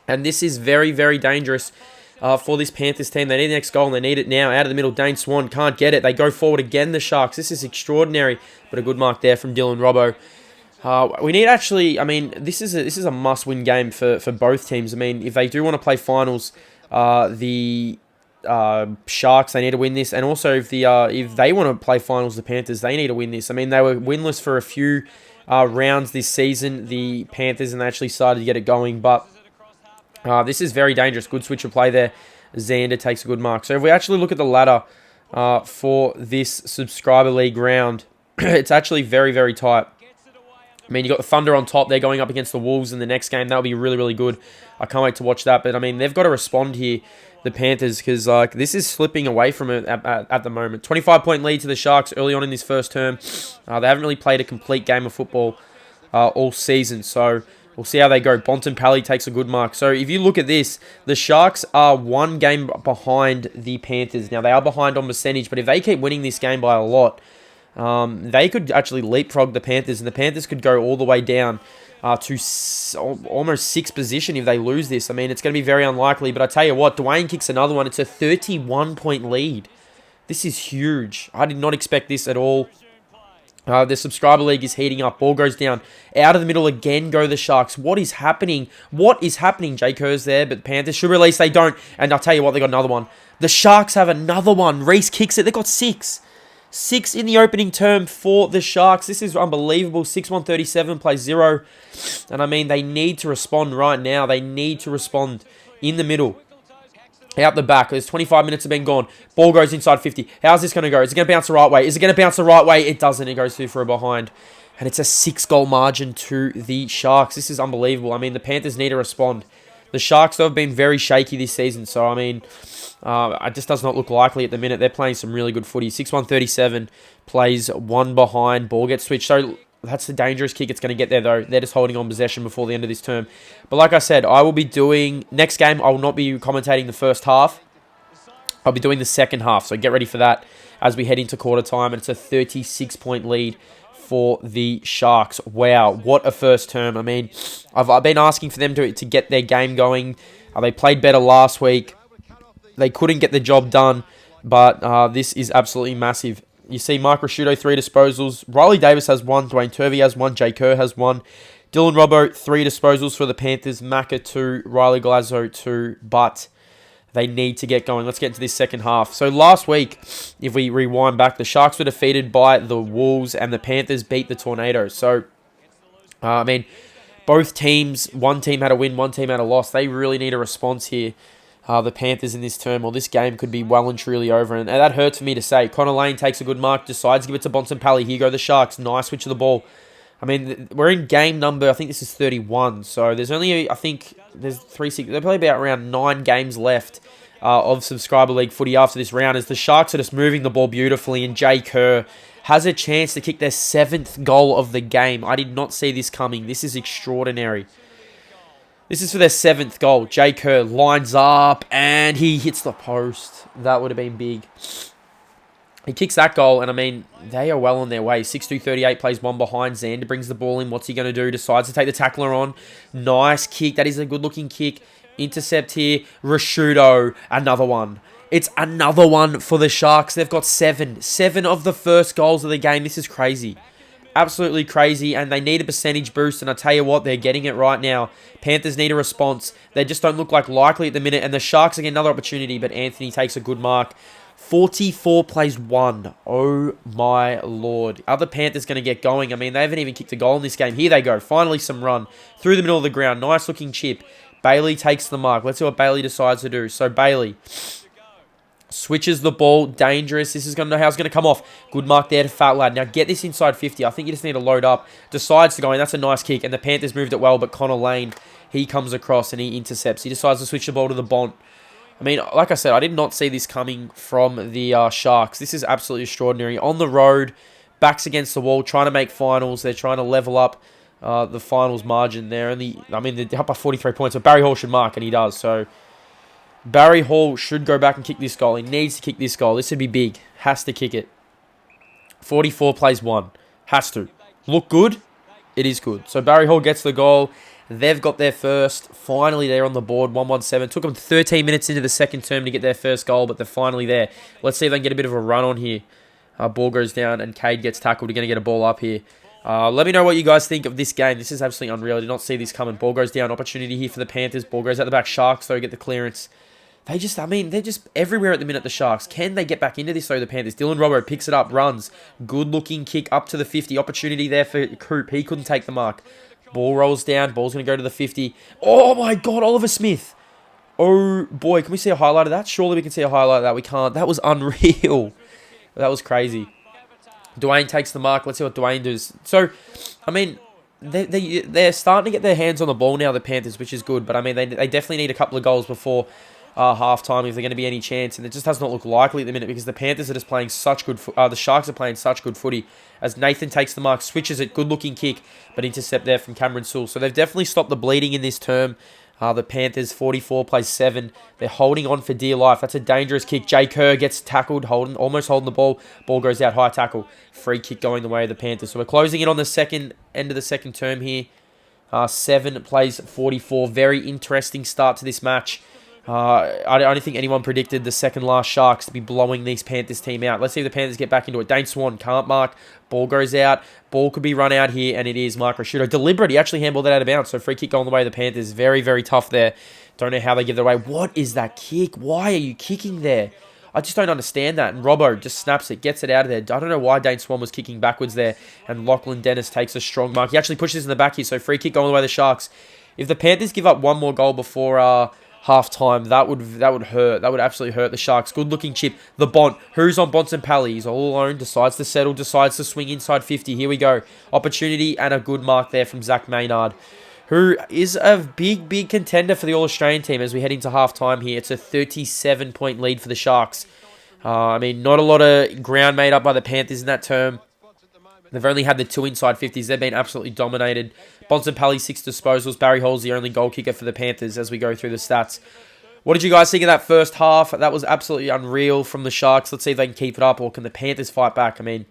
And this is very, very dangerous for this Panthers team. They need the next goal, and they need it now. Out of the middle, Dane Swan can't get it. They go forward again, the Sharks. This is extraordinary. But a good mark there from Dylan Robbo. We need actually, I mean, this is a must-win game for both teams. I mean, if they do want to play finals, the Sharks, they need to win this. And also, if they want to play finals, the Panthers, they need to win this. I mean, they were winless for a few rounds this season, the Panthers, and they actually started to get it going. But this is very dangerous. Good switch of play there. Xander takes a good mark. So if we actually look at the ladder for this Subscriber League round, it's actually very, very tight. I mean, you got the Thunder on top. They're going up against the Wolves in the next game. That'll be really, really good. I can't wait to watch that. But, I mean, they've got to respond here, the Panthers, because this is slipping away from it at the moment. 25-point lead to the Sharks early on in this first term. They haven't really played a complete game of football all season. So, we'll see how they go. Bontempelli takes a good mark. So, if you look at this, the Sharks are 1 game behind the Panthers. Now, they are behind on percentage, but if they keep winning this game by a lot, they could actually leapfrog the Panthers, and the Panthers could go all the way down to almost 6th position if they lose this. I mean, it's going to be very unlikely, but I tell you what, Dwayne kicks another one. It's a 31-point lead. This is huge. I did not expect this at all. The Subscriber League is heating up. Ball goes down. Out of the middle again go the Sharks. What is happening? What is happening? Jay Kerr's there, but the Panthers should release. They don't. And I'll tell you what, they got another one. The Sharks have another one. Reese kicks it. They got 6. 6 in the opening term for the Sharks. This is unbelievable. 6-1-37 plays 0. And I mean, they need to respond right now. They need to respond in the middle. Out the back. There's 25 minutes have been gone. Ball goes inside 50. How's this going to go? Is it going to bounce the right way? Is it going to bounce the right way? It doesn't. It goes through for a behind. And it's a 6-goal margin to the Sharks. This is unbelievable. I mean, the Panthers need to respond. The Sharks have been very shaky this season. So, I mean, it just does not look likely at the minute. They're playing some really good footy. 6-1-37 plays 1 behind. Ball gets switched. So, that's the dangerous kick it's going to get there, though. They're just holding on possession before the end of this term. But like I said, I will be doing... Next game, I will not be commentating the first half. I'll be doing the second half. So, get ready for that as we head into quarter time. And it's a 36-point lead for the Sharks. Wow, what a first term. I mean, I've been asking for them to get their game going. They played better last week. They couldn't get the job done, but this is absolutely massive. You see Mike Rashudo, 3 disposals. Riley Davis has 1. Dwayne Turvey has 1. Jay Kerr has 1. Dylan Robbo, 3 disposals for the Panthers. Macca, 2. Riley Glasgow, 2. But they need to get going. Let's get into this second half. So last week, if we rewind back, the Sharks were defeated by the Wolves and the Panthers beat the Tornadoes. So, I mean, both teams, one team had a win, one team had a loss. They really need a response here. The Panthers in this term, or this game could be well and truly over. And that hurts for me to say. Connor Lane takes a good mark, decides to give it to Bontempelli. Here go the Sharks. Nice switch of the ball. I mean, we're in game number, I think this is 31. So there's only, I think, there's 6. There's probably about around 9 games left of Subscriber League footy after this round, as the Sharks are just moving the ball beautifully. And Jay Kerr has a chance to kick their 7th goal of the game. I did not see this coming. This is extraordinary. This is for their 7th goal. Jay Kerr lines up and he hits the post. That would have been big. He kicks that goal, and I mean, they are well on their way. 6'2", plays one behind. Xander brings the ball in. What's he going to do? Decides to take the tackler on. Nice kick. That is a good-looking kick. Intercept here. Rashudo, another one. It's another one for the Sharks. They've got 7. 7 of the first goals of the game. This is crazy. Absolutely crazy, and they need a percentage boost, and I tell you what, they're getting it right now. Panthers need a response. They just don't look like likely at the minute, and the Sharks are getting another opportunity, but Anthony takes a good mark. 44 plays 1. Oh my lord. Are the Panthers going to get going? I mean, they haven't even kicked a goal in this game. Here they go. Finally some run. Through the middle of the ground. Nice looking chip. Bailey takes the mark. Let's see what Bailey decides to do. So Bailey switches the ball. Dangerous. This is going to know how it's going to come off. Good mark there to Fat Lad. Now get this inside 50. I think you just need to load up. Decides to go in. That's a nice kick. And the Panthers moved it well, but Connor Lane, he comes across and he intercepts. He decides to switch the ball to the Bont. I mean, like I said, I did not see this coming from the Sharks. This is absolutely extraordinary. On the road, backs against the wall, trying to make finals. They're trying to level up the finals margin there. They're up by 43 points, but Barry Hall should mark, and he does. So Barry Hall should go back and kick this goal. He needs to kick this goal. This would be big. Has to kick it. 44 plays 1. Has to. Look good? It is good. So Barry Hall gets the goal. They've got their first. Finally, they're on the board. 117. Took them 13 minutes into the second term to get their first goal, but they're finally there. Let's see if they can get a bit of a run on here. Ball goes down, and Cade gets tackled. We're going to get a ball up here. Let me know what you guys think of this game. This is absolutely unreal. I did not see this coming. Ball goes down. Opportunity here for the Panthers. Ball goes out the back. Sharks, though, get the clearance. They're just everywhere at the minute, the Sharks. Can they get back into this, though, the Panthers? Dylan Robbo picks it up, runs. Good-looking kick up to the 50. Opportunity there for Coop. He couldn't take the mark. Ball rolls down. Ball's going to go to the 50. Oh, my God, Oliver Smith. Oh, boy, can we see a highlight of that? Surely we can see a highlight of that. We can't. That was unreal. That was crazy. Dwayne takes the mark. Let's see what Dwayne does. So, I mean, they're starting to get their hands on the ball now, the Panthers, which is good. But, I mean, they definitely need a couple of goals before half-time if they're going to be any chance. And it just does not look likely at the minute because the Panthers are just playing such good the Sharks are playing such good footy. As Nathan takes the mark, switches it, good-looking kick, but intercept there from Cameron Sewell. So they've definitely stopped the bleeding in this term. The Panthers, 44 plays 7. They're holding on for dear life. That's a dangerous kick. Jay Kerr gets tackled, almost holding the ball. Ball goes out, high tackle. Free kick going the way of the Panthers. So we're closing in on the end of the second term here. 7 plays 44. Very interesting start to this match. I don't think anyone predicted the second last Sharks to be blowing these Panthers team out. Let's see if the Panthers get back into it. Dane Swan can't mark. Ball goes out. Ball could be run out here, and it is Mike Rashudo. Deliberate. He actually handballed that out of bounds. So free kick going the way of the Panthers. Very, very tough there. Don't know how they give it away. What is that kick? Why are you kicking there? I just don't understand that. And Robbo just snaps it, gets it out of there. I don't know why Dane Swan was kicking backwards there. And Lachlan Dennis takes a strong mark. He actually pushes in the back here. So free kick going the way of the Sharks. If the Panthers give up one more goal before half-time, that would hurt. That would absolutely hurt the Sharks. Good-looking chip. The Bont. Who's on Bontempelli? He's all alone. Decides to settle. Decides to swing inside 50. Here we go. Opportunity and a good mark there from Zach Maynard, who is a big, big contender for the All-Australian team as we head into half-time here. It's a 37-point lead for the Sharks. I mean, not a lot of ground made up by the Panthers in that term. They've only had the 2 inside 50s. They've been absolutely dominated. Bontempelli, 6 disposals. Barry Hall's the only goal kicker for the Panthers as we go through the stats. What did you guys think of that first half? That was absolutely unreal from the Sharks. Let's see if they can keep it up, or can the Panthers fight back? I mean,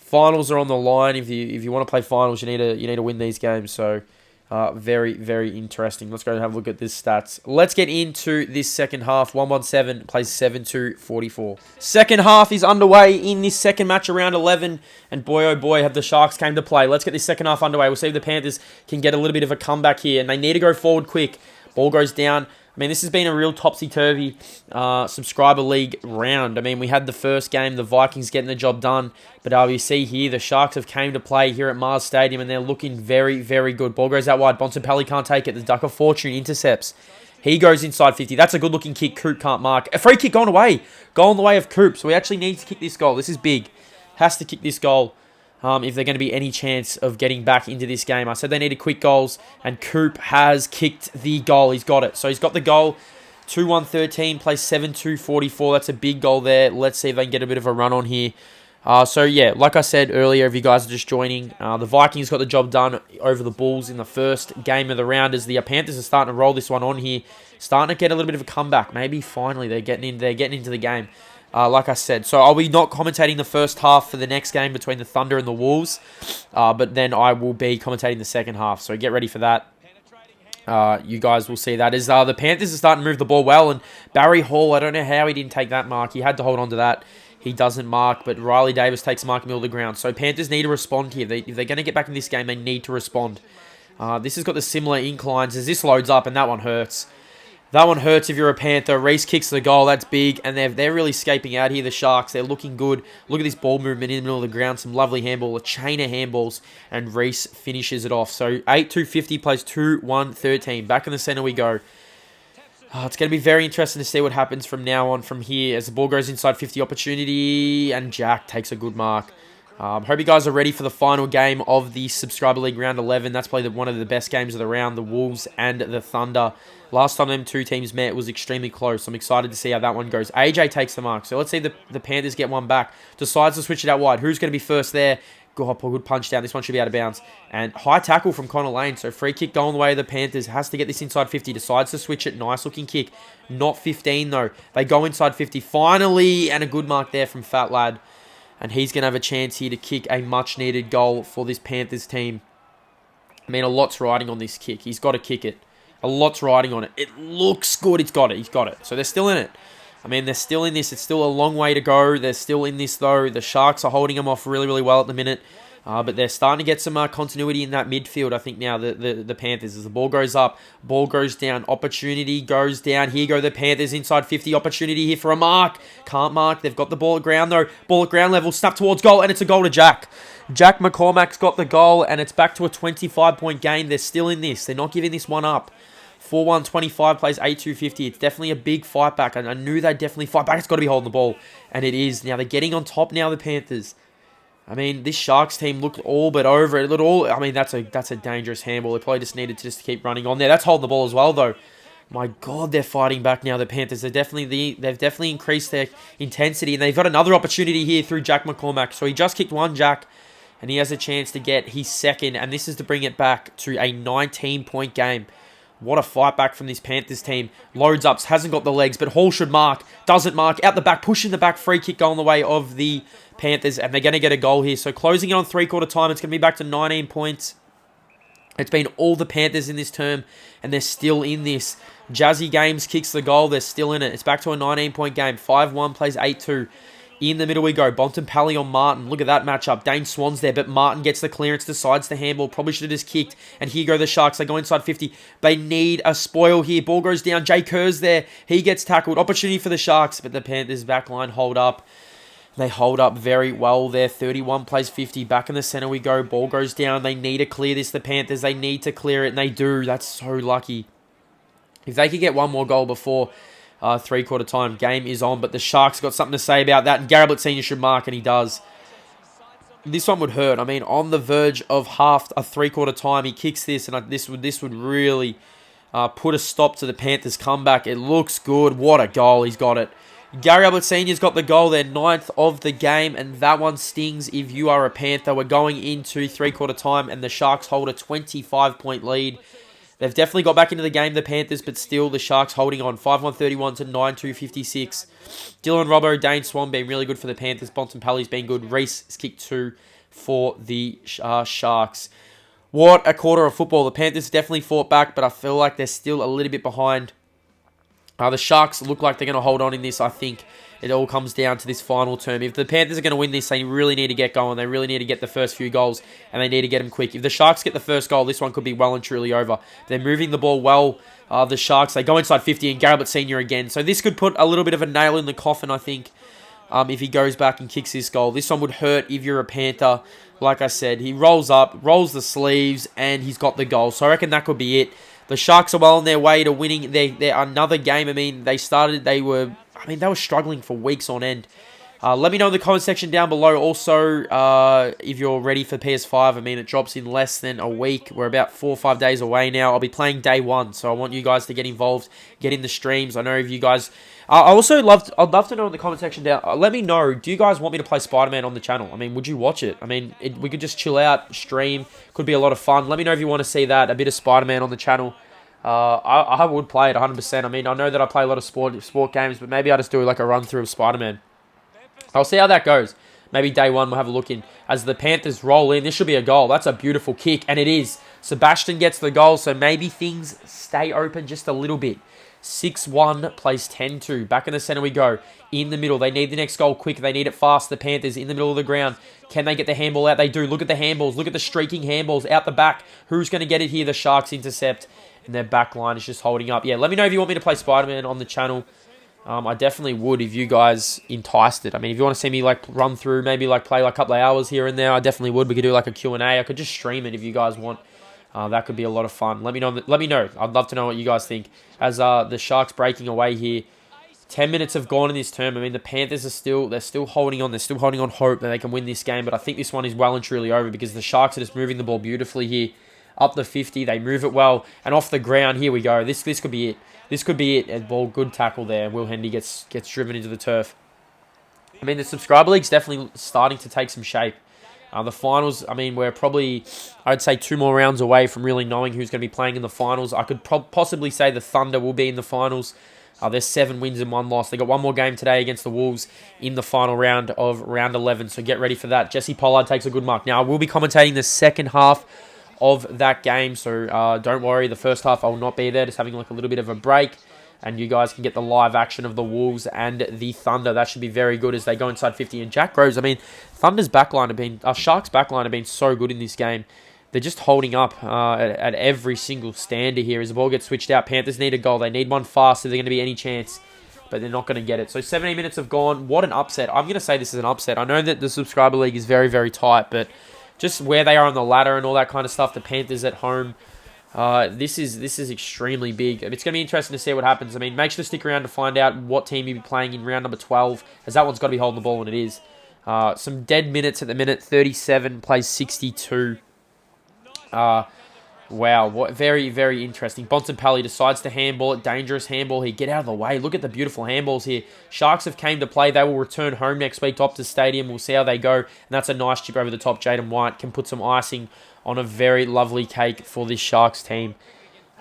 Finals are on the line. If you want to play finals, you need to win these games. So very, very interesting. Let's go and have a look at this stats. Let's get into this second half. 117 plays 7-2-44. Second half is underway in this second match around 11. And boy, oh boy, have the Sharks came to play. Let's get this second half underway. We'll see if the Panthers can get a little bit of a comeback here. And they need to go forward quick. Ball goes down. I mean, this has been a real topsy-turvy subscriber league round. I mean, we had the first game, the Vikings getting the job done. But you see here, the Sharks have came to play here at Mars Stadium, and they're looking very, very good. Ball goes out wide. Bontempelli can't take it. The Duck of Fortune intercepts. He goes inside 50. That's a good-looking kick. Coop can't mark. A free kick going away. Goal in the way of Coop. So we actually need to kick this goal. This is big. Has to kick this goal. If they're going to be any chance of getting back into this game. I said they needed quick goals, and Coop has kicked the goal. He's got it. So he's got the goal. 2-1-13, plays 7-2-44. That's a big goal there. Let's see if they can get a bit of a run on here. So, yeah, like I said earlier, if you guys are just joining, the Vikings got the job done over the Bulls in the first game of the round as the Panthers are starting to roll this one on here. Starting to get a little bit of a comeback. Maybe finally they're getting into the game. Like I said, so I'll be not commentating the first half for the next game between the Thunder and the Wolves, but then I will be commentating the second half, so get ready for that. You guys will see that as the Panthers are starting to move the ball well, and Barry Hall, I don't know how he didn't take that mark. He had to hold on to that. He doesn't mark, but Riley Davis takes a mark in the middle of the ground. So Panthers need to respond here. If they're going to get back in this game, they need to respond. This has got the similar inclines as this loads up, and that one hurts. That one hurts if you're a Panther. Reese kicks the goal. That's big. And they're really escaping out here, the Sharks. They're looking good. Look at this ball movement in the middle of the ground. Some lovely handball. A chain of handballs. And Reese finishes it off. So 8-2-50 plays 2-1-13. Back in the center we go. It's going to be very interesting to see what happens from now on from here as the ball goes inside 50 opportunity. And Jack takes a good mark. Hope you guys are ready for the final game of the Subscriber League Round 11. That's probably one of the best games of the round, the Wolves and the Thunder. Last time them two teams met, it was extremely close. I'm excited to see how that one goes. AJ takes the mark. So let's see the Panthers get one back. Decides to switch it out wide. Who's going to be first there? Good punch down. This one should be out of bounds. And high tackle from Connor Lane. So free kick going the way of the Panthers. Has to get this inside 50. Decides to switch it. Nice looking kick. Not 15 though. They go inside 50. Finally, and a good mark there from Fat Lad. And he's going to have a chance here to kick a much-needed goal for this Panthers team. I mean, a lot's riding on this kick. He's got to kick it. A lot's riding on it. It looks good. He's got it. He's got it. So they're still in it. I mean, they're still in this. It's still a long way to go. They're still in this, though. The Sharks are holding them off really, really well at the minute. But they're starting to get some continuity in that midfield, I think, now, the Panthers. As the ball goes up, ball goes down, opportunity goes down. Here go the Panthers inside 50. Opportunity here for a mark. Can't mark. They've got the ball at ground, though. Ball at ground level, snap towards goal, and it's a goal to Jack. Jack McCormack's got the goal, and it's back to a 25-point game. They're still in this. They're not giving this one up. 4-1-25 plays 8-2-50. It's definitely a big fight back, and I knew they'd definitely fight back. It's got to be holding the ball, and it is. Now they're getting on top now, the Panthers. I mean, this Sharks team looked all but over it. I mean, that's a dangerous handball. They probably just needed to keep running on there. That's holding the ball as well, though. My God, they're fighting back now, the Panthers. They've definitely increased their intensity, and they've got another opportunity here through Jack McCormack. So he just kicked one, Jack, and he has a chance to get his second, and this is to bring it back to a 19-point game. What a fight back from this Panthers team. Loads ups, hasn't got the legs, but Hall should mark. Doesn't mark. Out the back, pushing the back, free kick going the way of the Panthers, and they're going to get a goal here. So closing it on three-quarter time, it's going to be back to 19 points. It's been all the Panthers in this term, and they're still in this. Jazzy Games kicks the goal. They're still in it. It's back to a 19-point game. 5-1 plays 8-2. In the middle we go. Bontempelli on Martin. Look at that matchup. Dane Swan's there, but Martin gets the clearance, decides to handball. Probably should have just kicked. And here go the Sharks. They go inside 50. They need a spoil here. Ball goes down. Jay Kerr's there. He gets tackled. Opportunity for the Sharks, but the Panthers back line hold up. They hold up very well there. 31 plays 50. Back in the center we go. Ball goes down. They need to clear this, the Panthers. They need to clear it, and they do. That's so lucky. If they could get one more goal before three-quarter time, game is on, but the Sharks got something to say about that, and Garrett Senior should mark, and he does. This one would hurt. I mean, on the verge of a three-quarter time, he kicks this, and this would really put a stop to the Panthers' comeback. It looks good. What a goal. He's got it. Gary Ablett Sr.'s got the goal there, 9th of the game, and that one stings if you are a Panther. We're going into three-quarter time, and the Sharks hold a 25-point lead. They've definitely got back into the game, the Panthers, but still the Sharks holding on. 5-1-31 to 9-2-56. Dylan Robbo, Dane Swan being really good for the Panthers. Bontempelli's been good. Reese has kicked 2. for the Sharks. What a quarter of football. The Panthers definitely fought back, but I feel like they're still a little bit behind. The Sharks look like they're going to hold on in this. I think it all comes down to this final term. If the Panthers are going to win this, they really need to get going. They really need to get the first few goals, and they need to get them quick. If the Sharks get the first goal, this one could be well and truly over. They're moving the ball well. The Sharks, they go inside 50, and Garrett Senior again. So this could put a little bit of a nail in the coffin, I think, if he goes back and kicks this goal. This one would hurt if you're a Panther. Like I said, he rolls up, rolls the sleeves, and he's got the goal. So I reckon that could be it. The Sharks are well on their way to winning their another game. I mean, they were struggling for weeks on end. Let me know in the comment section down below. Also, if you're ready for PS5, I mean, it drops in less than a week. We're about 4 or 5 days away now. I'll be playing day 1, so I want you guys to get involved, get in the streams. I know if you guys... I'd love to know in the comment section down. Let me know, do you guys want me to play Spider-Man on the channel? I mean, would you watch it? I mean, we could just chill out, stream. Could be a lot of fun. Let me know if you want to see that, a bit of Spider-Man on the channel. I would play it 100%. I mean, I know that I play a lot of sport games, but maybe I'll just do like a run-through of Spider-Man. I'll see how that goes. Maybe day 1 we'll have a look in. As the Panthers roll in, this should be a goal. That's a beautiful kick, and it is. Sebastian gets the goal, so maybe things stay open just a little bit. 6-1 plays 10-2. Back in the center we go. In the middle. They need the next goal quick. They need it fast. The Panthers in the middle of the ground. Can they get the handball out? They do. Look at the handballs. Look at the streaking handballs out the back. Who's going to get it here? The Sharks intercept. And their back line is just holding up. Yeah, let me know if you want me to play Spider-Man on the channel. I definitely would if you guys enticed it. I mean, if you want to see me like run through, maybe like play like a couple of hours here and there, I definitely would. We could do like a Q&A. I could just stream it if you guys want. That could be a lot of fun. Let me know. I'd love to know what you guys think. As the Sharks breaking away here. 10 minutes have gone in this term. I mean, the Panthers are still holding on. They're still holding on hope that they can win this game. But I think this one is well and truly over because the Sharks are just moving the ball beautifully here. Up the 50. They move it well. And off the ground, here we go. This could be it. This could be it. And ball, good tackle there. Will Hendy gets driven into the turf. I mean, the subscriber league's definitely starting to take some shape. The finals, I mean, we're probably, I'd say 2 more rounds away from really knowing who's going to be playing in the finals. I could possibly say the Thunder will be in the finals. There's 7 wins and 1 loss. They got 1 more game today against the Wolves in the final round of round 11. So get ready for that. Jesse Pollard takes a good mark. Now, I will be commentating the second half of that game. So don't worry, the first half I will not be there. Just having like a little bit of a break. And you guys can get the live action of the Wolves and the Thunder. That should be very good as they go inside 50. And Jack Groves, I mean, Thunder's backline have been, Sharks' backline have been so good in this game. They're just holding up at every single stander here as the ball gets switched out. Panthers need a goal. They need one fast if they're going to be any chance. But they're not going to get it. So 17 minutes have gone. What an upset. I'm going to say this is an upset. I know that the subscriber league is very, very tight. But just where they are on the ladder and all that kind of stuff, the Panthers at home, this is extremely big. It's going to be interesting to see what happens. I mean, make sure to stick around to find out what team you'll be playing in round number 12, as that one's got to be holding the ball, and it is. Some dead minutes at the minute. 37 plays 62. Wow, what very, very interesting. Bontempelli decides to handball it. Dangerous handball here. Get out of the way. Look at the beautiful handballs here. Sharks have came to play. They will return home next week to Optus Stadium. We'll see how they go. And that's a nice chip over the top. Jaden White can put some icing on a very lovely cake for this Sharks team.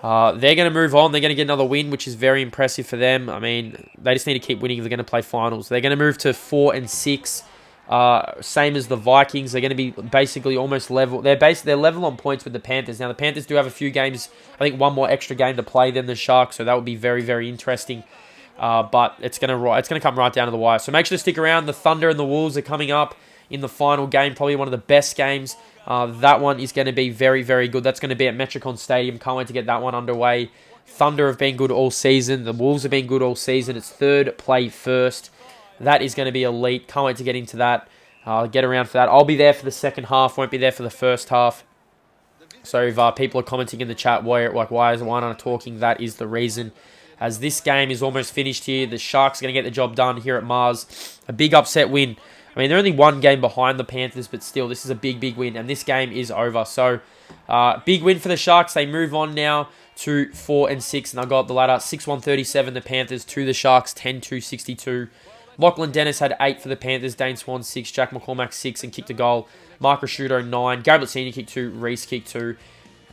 They're going to move on. They're going to get another win, which is very impressive for them. I mean, they just need to keep winning if they're going to play finals. They're going to move to 4 and 6. Same as the Vikings. They're going to be basically almost level. They're level on points with the Panthers. Now, the Panthers do have a few games, I think 1 more extra game to play than the Sharks, so that would be very, very interesting. But it's going to come right down to the wire. So make sure to stick around. The Thunder and the Wolves are coming up in the final game, probably one of the best games. That one is going to be very, very good. That's going to be at Metricon Stadium. Can't wait to get that one underway. Thunder have been good all season. The Wolves have been good all season. It's third, play first. That is going to be elite. Can't wait to get into that. Get around for that. I'll be there for the second half. Won't be there for the first half. So if people are commenting in the chat, why aren't I talking? That is the reason. As this game is almost finished here, the Sharks are going to get the job done here at Mars. A big upset win. I mean, they're only 1 game behind the Panthers, but still, this is a big, big win. And this game is over. So, big win for the Sharks. They move on now to 4 and 6. And I got the ladder 6-1-37, the Panthers, to the Sharks 10-2-62. Lachlan Dennis had 8 for the Panthers. Dane Swan 6. Jack McCormack 6 and kicked a goal. Mark Rashudo 9. Garrett Senior kicked 2. Reese kicked 2.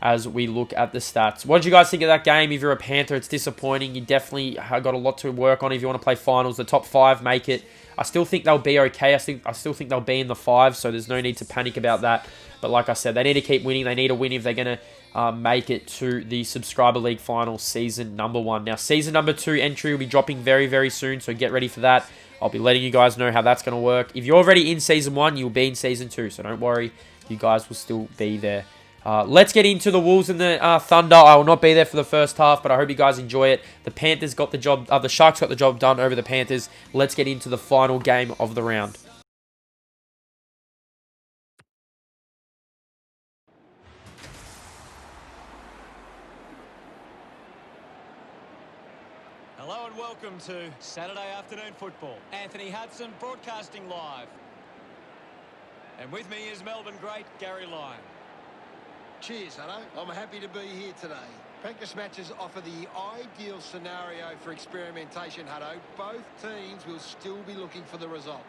as we look at the stats. What did you guys think of that game? If you're a Panther, it's disappointing. You definitely have got a lot to work on if you want to play finals. The top 5 make it. I still think they'll be okay. I still think they'll be in the 5, so there's no need to panic about that. But like I said, they need to keep winning. They need to win if they're going to make it to the Subscriber League Final season number 1. Now, season number 2 entry will be dropping very, very soon, so get ready for that. I'll be letting you guys know how that's going to work. If you're already in season 1, you'll be in season 2, so don't worry. You guys will still be there. Let's get into the Wolves and the Thunder. I will not be there for the first half, but I hope you guys enjoy it. The Panthers got the job. The Sharks got the job done over the Panthers. Let's get into the final game of the round. Hello and welcome to Saturday afternoon football. Anthony Hudson broadcasting live. And with me is Melbourne great Gary Lyon. Cheers, Hutto. I'm happy to be here today. Practice matches offer the ideal scenario for experimentation, Hutto. Both teams will still be looking for the result.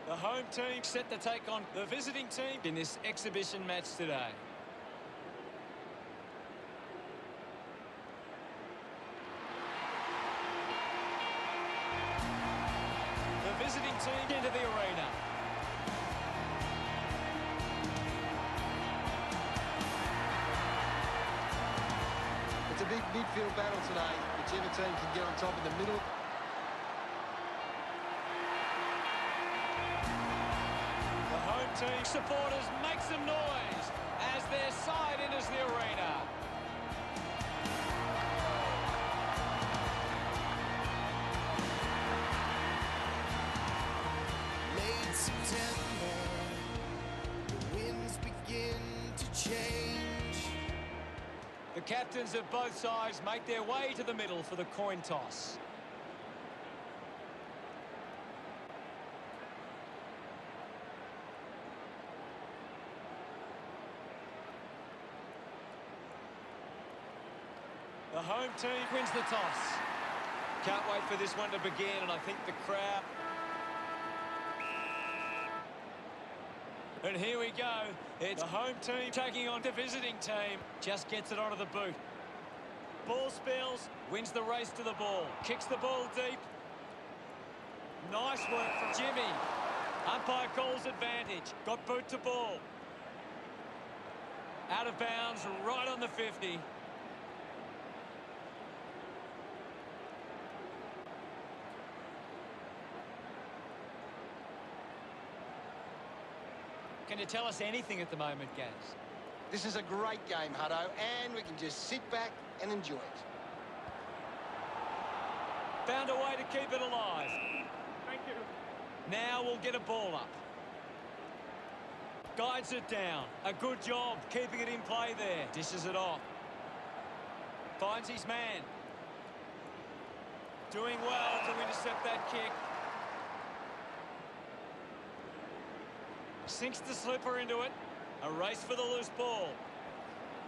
The home team set to take on the visiting team in this exhibition match today. The visiting team into the arena. It's a big midfield battle today. Whichever team can get on top in the middle. The home team supporters make some noise as their side enters the arena. Late September, the winds begin to change. The captains of both sides make their way to the middle for the coin toss. The home team wins the toss. Can't wait for this one to begin, and I think the crowd... And here we go. It's the home team taking on the visiting team. Just gets it onto the boot. Ball spills, wins the race to the ball. Kicks the ball deep. Nice work from Jimmy. Umpire calls advantage. Got boot to ball. Out of bounds, right on the 50. Can you tell us anything at the moment, Gaz? This is a great game, Hutto, and we can just sit back and enjoy it. Found a way to keep it alive. Thank you. Now we'll get a ball up. Guides it down. A good job keeping it in play there. Dishes it off. Finds his man. Doing well to intercept that kick. Sinks the slipper into it. A race for the loose ball.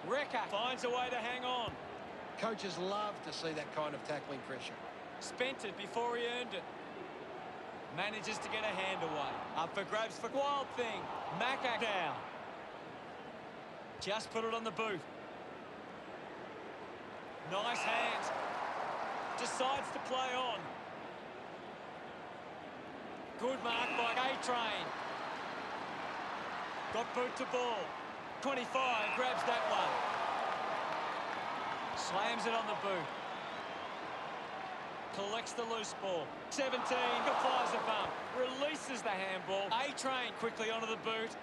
Recker finds a way to hang on. Coaches love to see that kind of tackling pressure. Spent it before he earned it. Manages to get a hand away. Up for grabs for Wild Thing. Macca down. Just put it on the boot. Nice hands. Decides to play on. Good mark by A-Train. Got boot to ball. 25 grabs that one. Slams it on the boot. Collects the loose ball. 17 applies a bump. Releases the handball. A-Train quickly onto the boot.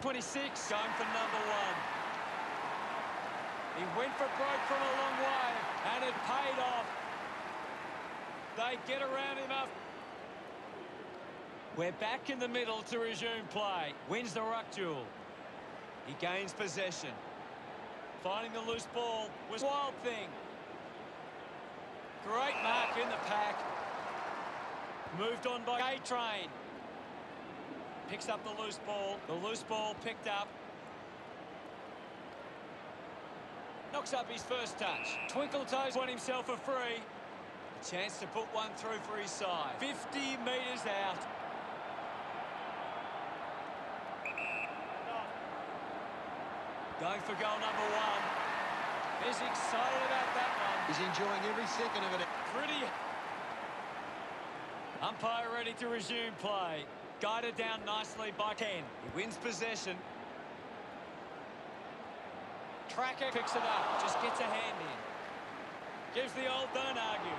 26 going for number 1. He went for broke from a long way and it paid off. They get around him up. We're back in the middle to resume play. Wins the ruck duel. He gains possession. Finding the loose ball was Wild Thing. Great mark in the pack. Moved on by A-Train. Picks up the loose ball. The loose ball picked up. Knocks up his first touch. Twinkle Toes won himself a free. A chance to put one through for his side. 50 metres out. Going for goal number one. He's excited about that one. He's enjoying every second of it. Pretty. Umpire ready to resume play. Guided down nicely by 10. He wins possession. Tracker picks it up. Just gets a hand in. Gives the old don't argue.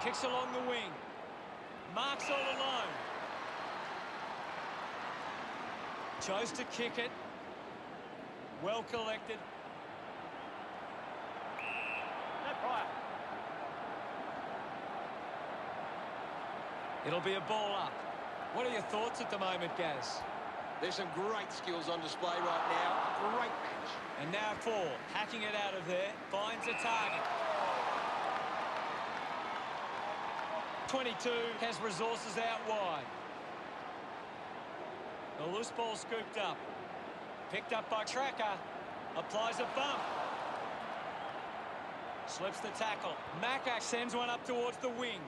Kicks along the wing. Marks all alone. Chose to kick it. Well collected. No prior. It'll be a ball up. What are your thoughts at the moment, Gaz? There's some great skills on display right now. Great match. And now 4, hacking it out of there, finds a target. 22 has resources out wide. The loose ball scooped up. Picked up by Tracker. Applies a bump. Slips the tackle. Macca sends one up towards the wing.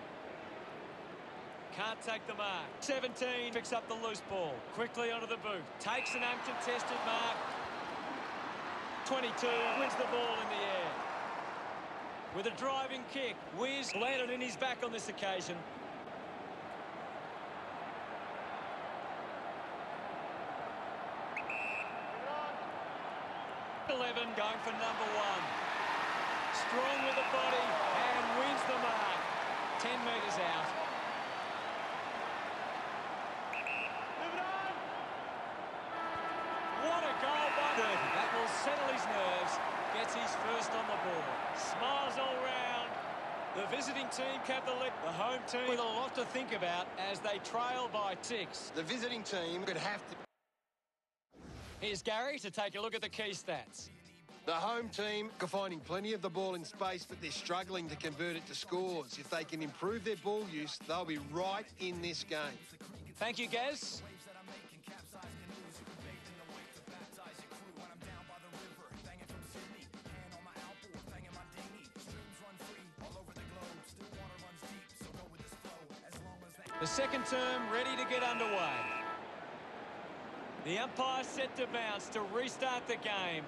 Can't take the mark. 17 picks up the loose ball. Quickly onto the boot. Takes an uncontested mark. 22 wins the ball in the air. With a driving kick, Wiz landed in his back on this occasion. Going for number 1. Strong with the body and wins the mark. 10 metres out. What a goal by 30. That will settle his nerves. Gets his first on the ball. Smiles all round. The visiting team cap the lead. The home team with a lot to think about as they trail by 6. The visiting team could have to... Here's Gary to take a look at the key stats. The home team are finding plenty of the ball in space, but they're struggling to convert it to scores. If they can improve their ball use, they'll be right in this game. Thank you, Gaz. The second term ready to get underway. The umpire set to bounce to restart the game.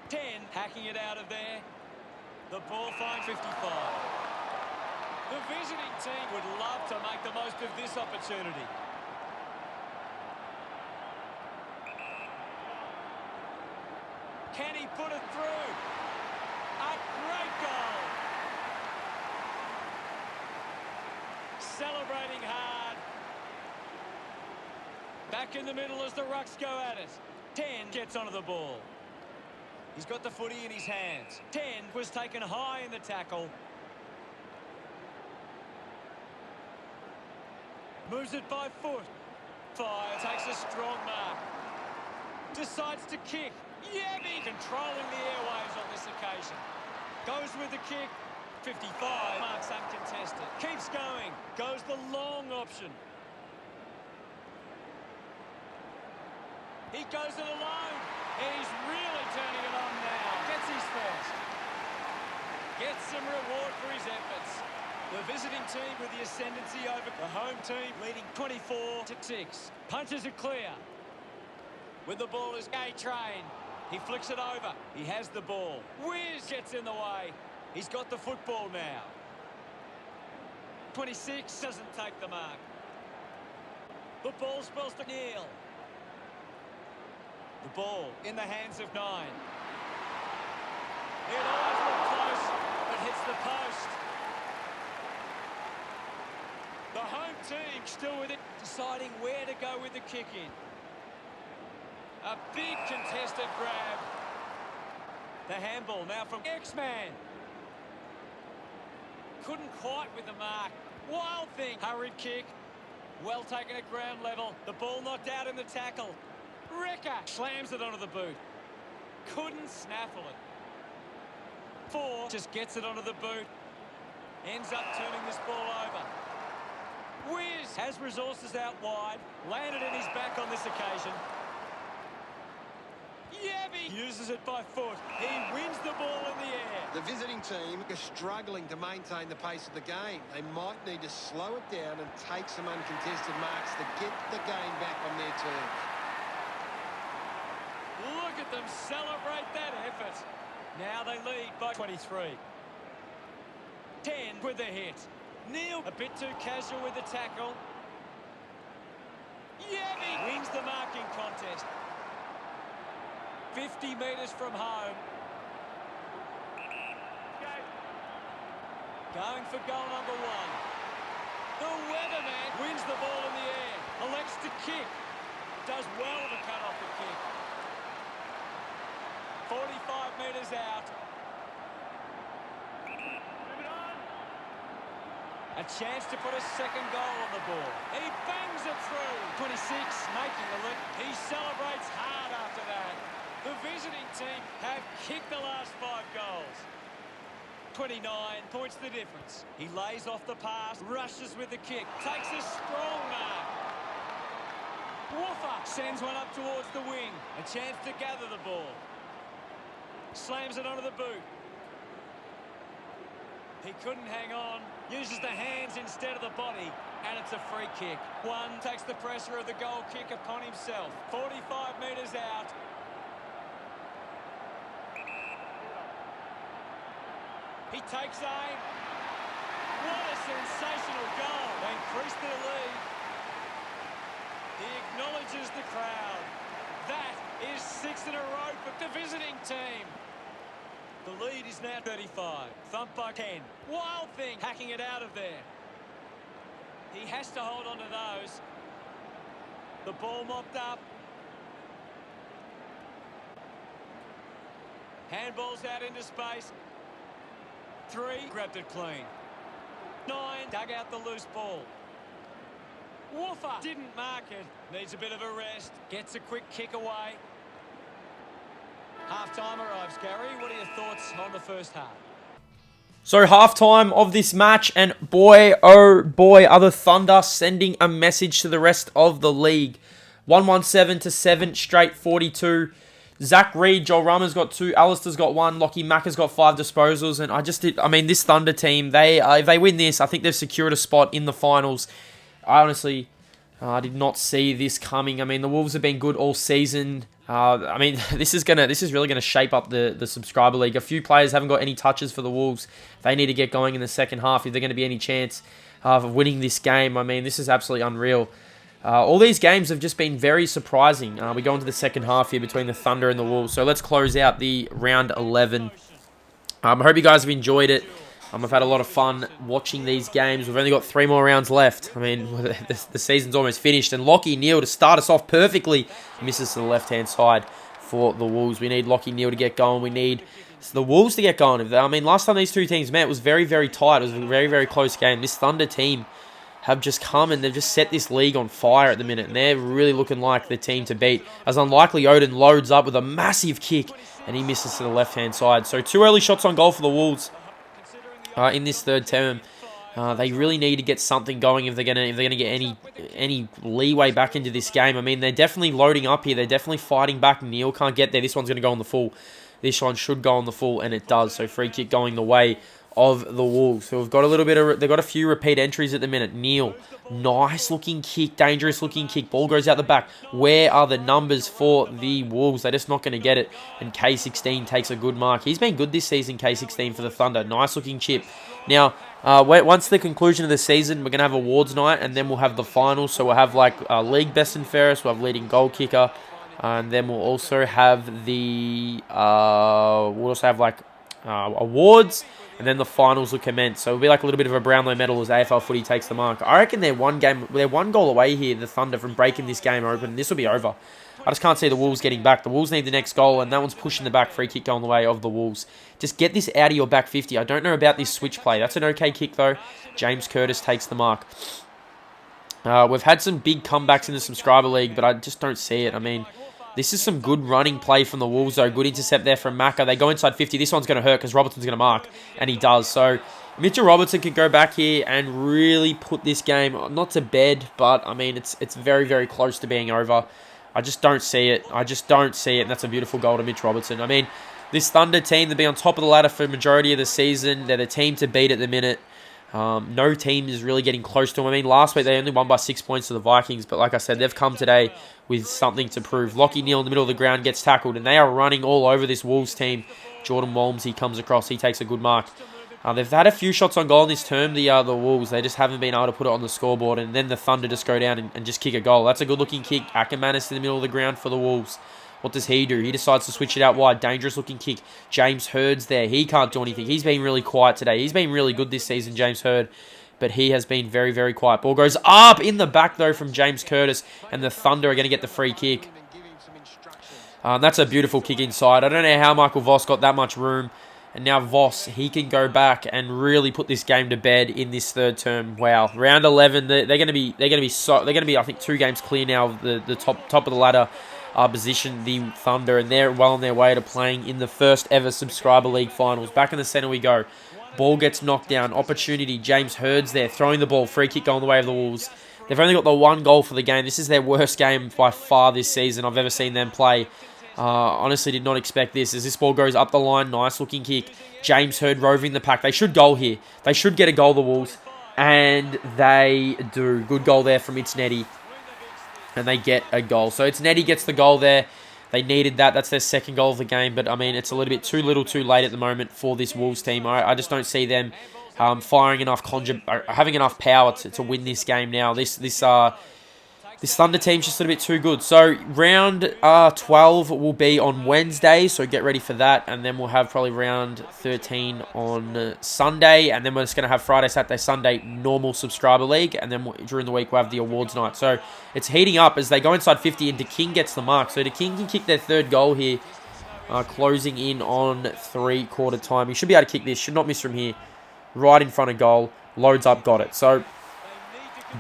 10 hacking it out of there. The ball finds 55. The visiting team would love to make the most of this opportunity. Can he put it through? A great goal. Celebrating hard. Back in the middle as the Rucks go at it. 10 gets onto the ball. He's got the footy in his hands. 10 was taken high in the tackle. Moves it by foot. 5 takes a strong mark. Decides to kick. Yabby controlling the airwaves on this occasion. Goes with the kick. 55 marks uncontested. Keeps going. Goes the long option. He goes it alone. He's really turning it on now. Gets his first. Gets some reward for his efforts. The visiting team with the ascendancy over the home team, leading 24-6. Punches it clear. With the ball is A-Train. He flicks it over. He has the ball. Wiz gets in the way. He's got the football now. 26 doesn't take the mark. The ball spells to Neil. The ball in the hands of 9. It always looked close, but hits the post. The home team still with it, deciding where to go with the kick in. A big contested grab. The handball now from X-Man. Couldn't quite with the mark. Wild thing. Hurried kick. Well taken at ground level. The ball knocked out in the tackle. Wrecker slams it onto the boot. Couldn't snaffle it. 4 just gets it onto the boot. Ends up turning this ball over. Wiz has resources out wide. Landed in his back on this occasion. Yabby uses it by foot. He wins the ball in the air. The visiting team are struggling to maintain the pace of the game. They might need to slow it down and take some uncontested marks to get the game back on their terms. Let them celebrate that effort. Now they lead by 23. 10 with the hit. Neil, a bit too casual with the tackle. Yeti wins the marking contest. 50 metres from home. Going for goal number 1. The weatherman wins the ball in the air. Elects to kick. Does well to cut off the kick. 45 metres out. A chance to put a second goal on the board. He bangs it through. 26 making the lift. He celebrates hard after that. The visiting team have kicked the last 5 goals. 29 points the difference. He lays off the pass, rushes with the kick, takes a strong mark. Woofer sends one up towards the wing. A chance to gather the ball. Slams it onto the boot. He couldn't hang on. Uses the hands instead of the body. And it's a free kick. One takes the pressure of the goal kick upon himself. 45 metres out. He takes aim. What a sensational goal. They increase their lead. He acknowledges the crowd. That is 6 in a row for the visiting team. The lead is now 35. Thumped by 10. Wild Thing hacking it out of there. He has to hold on to those. The ball mopped up. Handballs out into space. 3 grabbed it clean. 9 dug out the loose ball. Woofer didn't mark it. Needs a bit of a rest. Gets a quick kick away. Half-time arrives, Gary. What are your thoughts on the first half? So halftime of this match, and boy, oh boy, are the Thunder sending a message to the rest of the league. 117 to 7 straight 42. Zach Reed, Joel Rummer's got 2, Alistair's got 1, Lockie Macca's got 5 disposals, and this Thunder team, if they win this, I think they've secured a spot in the finals. I honestly did not see this coming. I mean, the Wolves have been good all season. This is really gonna shape up the subscriber league. A few players haven't got any touches for the Wolves. They need to get going in the second half if they're going to be any chance of winning this game. I mean, this is absolutely unreal. All these games have just been very surprising. We go into the second half here between the Thunder and the Wolves. So let's close out the round 11. I hope you guys have enjoyed it. I've had a lot of fun watching these games. We've only got 3 more rounds left. I mean, the season's almost finished. And Lockie Neal to start us off perfectly misses to the left-hand side for the Wolves. We need Lockie Neal to get going. We need the Wolves to get going. Last time these two teams met, it was very, very tight. It was a very, very close game. This Thunder team have just come and they've just set this league on fire at the minute. And they're really looking like the team to beat. As Unlikely Odin loads up with a massive kick and he misses to the left-hand side. So 2 early shots on goal for the Wolves in this third term. They really need to get something going if they're gonna get any leeway back into this game. I mean, they're definitely loading up here. They're definitely fighting back. Neil can't get there. This one's gonna go on the full. This one should go on the full, and it does. So free kick going the way of the Wolves. So we've got they've got a few repeat entries at the minute. Neil, nice looking kick, dangerous looking kick. Ball goes out the back. Where are the numbers for the Wolves? They're just not going to get it. And K16 takes a good mark. He's been good this season, K16 for the Thunder. Nice looking chip. Now, once the conclusion of the season, we're going to have awards night, and then we'll have the finals. So we'll have league best and fairest. We'll have leading goal kicker, and then we'll also have the awards. And then the finals will commence. So it'll be like a little bit of a Brownlow medal as AFL footy takes the mark. I reckon they're one goal away here, the Thunder, from breaking this game open. This will be over. I just can't see the Wolves getting back. The Wolves need the next goal, and that one's pushing the back. Free kick going the way of the Wolves. Just get this out of your back 50. I don't know about this switch play. That's an okay kick, though. James Curtis takes the mark. We've had some big comebacks in the subscriber league, but I just don't see it. I mean, this is some good running play from the Wolves, though. Good intercept there from Macca. They go inside 50. This one's going to hurt because Robertson's going to mark, and he does. So Mitchell Robertson can go back here and really put this game, not to bed, but, I mean, it's very, very close to being over. I just don't see it. And that's a beautiful goal to Mitch Robertson. I mean, this Thunder team, they'll be on top of the ladder for the majority of the season. They're the team to beat at the minute. No team is really getting close to them. I mean, last week they only won by 6 points to the Vikings, but like I said, they've come today with something to prove. Lachie Neale in the middle of the ground gets tackled, and they are running all over this Wolves team. Jordan Walmsley comes across. He takes a good mark. They've had a few shots on goal in this term, the Wolves. They just haven't been able to put it on the scoreboard, and then the Thunder just go down and just kick a goal. That's a good-looking kick. Ackermanis in the middle of the ground for the Wolves. What does he do? He decides to switch it out wide. Dangerous-looking kick. James Hurd's there. He can't do anything. He's been really quiet today. He's been really good this season, James Hurd, but he has been very, very quiet. Ball goes up in the back, though, from James Curtis, and the Thunder are going to get the free kick. That's a beautiful kick inside. I don't know how Michael Voss got that much room. And now Voss, he can go back and really put this game to bed in this third term. Wow, round 11, they're going to be I think 2 games clear now of the top of the ladder position, the Thunder, and they're well on their way to playing in the first ever Subscriber League finals. Back in the center we go. Ball gets knocked down. Opportunity. James Hurd's there, throwing the ball. Free kick going the way of the Wolves. They've only got the 1 goal for the game. This is their worst game by far this season I've ever seen them play. Honestly did not expect this. As this ball goes up the line, nice looking kick. James Hurd roving the pack. They should goal here. They should get a goal, the Wolves. And they do. Good goal there from Nettie. And they get a goal. So Nettie gets the goal there. They needed that. That's their second goal of the game. But, I mean, it's a little bit too little too late at the moment for this Wolves team. I just don't see them having enough power to win this game now. This Thunder team's just a little bit too good. So, round 12 will be on Wednesday, so get ready for that. And then we'll have probably round 13 on Sunday. And then we're just going to have Friday, Saturday, Sunday, normal Subscriber League. And then during the week, we'll have the awards night. So, it's heating up as they go inside 50 and DeKing gets the mark. So, DeKing can kick their third goal here, closing in on 3/4 time. He should be able to kick this. Should not miss from here. Right in front of goal. Loads up, got it. So,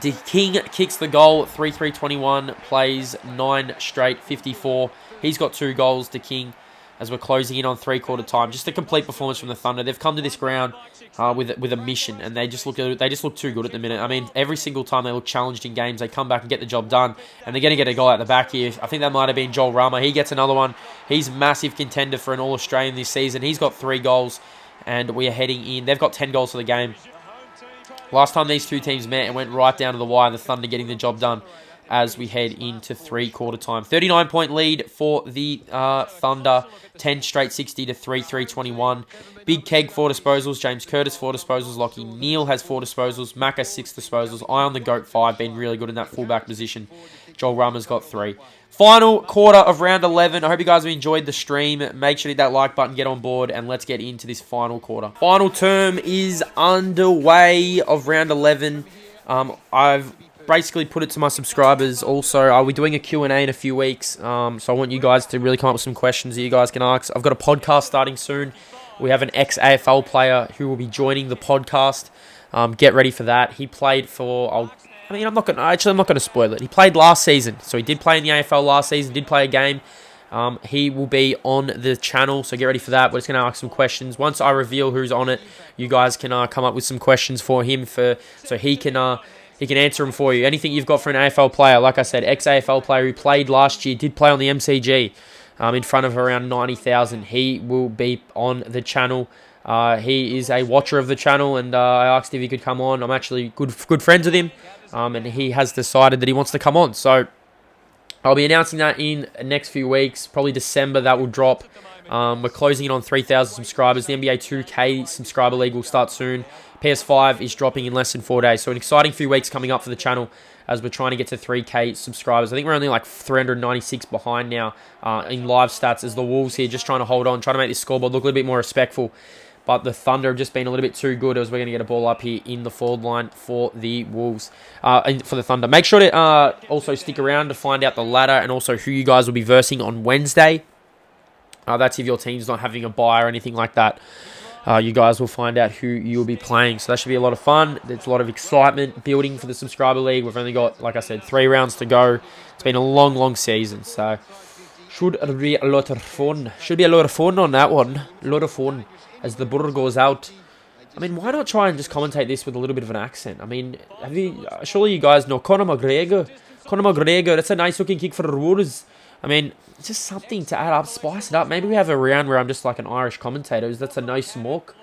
DeKing kicks the goal, 3-3-21, plays 9 straight, 54. He's got 2 goals, DeKing, as we're closing in on 3/4 time. Just a complete performance from the Thunder. They've come to this ground with a mission, and they just look too good at the minute. I mean, every single time they look challenged in games, they come back and get the job done, and they're going to get a goal out the back here. I think that might have been Joel Rama. He gets another one. He's a massive contender for an All-Australian this season. He's got 3 goals, and we are heading in. They've got 10 goals for the game. Last time these two teams met, it went right down to the wire, the Thunder getting the job done as we head into 3/4 time. 39-point lead for the Thunder. 10 straight 60 to 3-3-21. Big Keg 4 disposals. James Curtis 4 disposals. Lachie Neale has 4 disposals. Mack has 6 disposals. Ion the Goat 5, been really good in that fullback position. Joel Rummer's got 3. Final quarter of round 11. I hope you guys have enjoyed the stream. Make sure to hit that like button, get on board, and let's get into this final quarter. Final term is underway of round 11. I've basically put it to my subscribers also. I'll be doing a Q&A in a few weeks. So I want you guys to really come up with some questions that you guys can ask. I've got a podcast starting soon. We have an ex-AFL player who will be joining the podcast. Get ready for that. He played for... I'm not going to spoil it. He played last season. So he did play in the AFL last season, did play a game. He will be on the channel, so get ready for that. We're just going to ask some questions. Once I reveal who's on it, you guys can come up with some questions for him so he can answer them for you. Anything you've got for an AFL player, like I said, ex-AFL player who played last year, did play on the MCG in front of around 90,000. He will be on the channel. He is a watcher of the channel, and I asked if he could come on. I'm actually good friends with him, and he has decided that he wants to come on. So I'll be announcing that in the next few weeks, probably December that will drop. We're closing in on 3,000 subscribers. The NBA 2K Subscriber League will start soon. PS5 is dropping in less than 4 days. So an exciting few weeks coming up for the channel as we're trying to get to 3K subscribers. I think we're only like 396 behind now in live stats as the Wolves here just trying to hold on, trying to make this scoreboard look a little bit more respectful. But the Thunder have just been a little bit too good as we're going to get a ball up here in the forward line for the Wolves, for the Thunder. Make sure to also stick around to find out the ladder and also who you guys will be versing on Wednesday. That's if your team's not having a bye or anything like that. You guys will find out who you'll be playing. So that should be a lot of fun. There's a lot of excitement building for the Subscriber League. We've only got, like I said, 3 rounds to go. It's been a long, long season. So should be a lot of fun. Should be a lot of fun on that one. A lot of fun as the burr goes out. I mean, why not try and just commentate this with a little bit of an accent? I mean, surely you guys know Conor McGregor. Conor McGregor, that's a nice looking kick for the Wolves. I mean, it's just something to add up, spice it up. Maybe we have a round where I'm just like an Irish commentator. That's a nice smoke.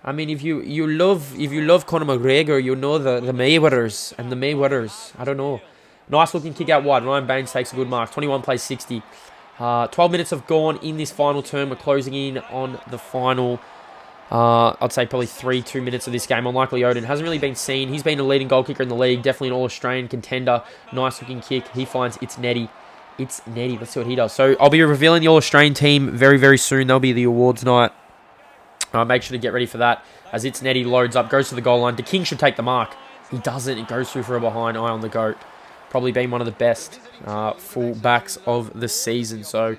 I mean, if you love Conor McGregor, you know the Mayweathers and the Mayweathers. I don't know. Nice looking kick out wide. Ryan Baines takes a good mark. 21 plays 60. 12 minutes have gone in this final term. We're closing in on the final, I'd say probably 2 minutes of this game. Unlikely Odin hasn't really been seen. He's been a leading goal kicker in the league. Definitely an All-Australian contender. Nice looking kick. He finds it's netty. It's netty. Let's see what he does. So I'll be revealing the All-Australian team very, very soon. That'll be the awards night. Make sure to get ready for that. As it's netty, loads up, goes to the goal line. The King should take the mark. He doesn't. It goes through for a behind. Eye on the goat. Probably been one of the best full backs of the season. So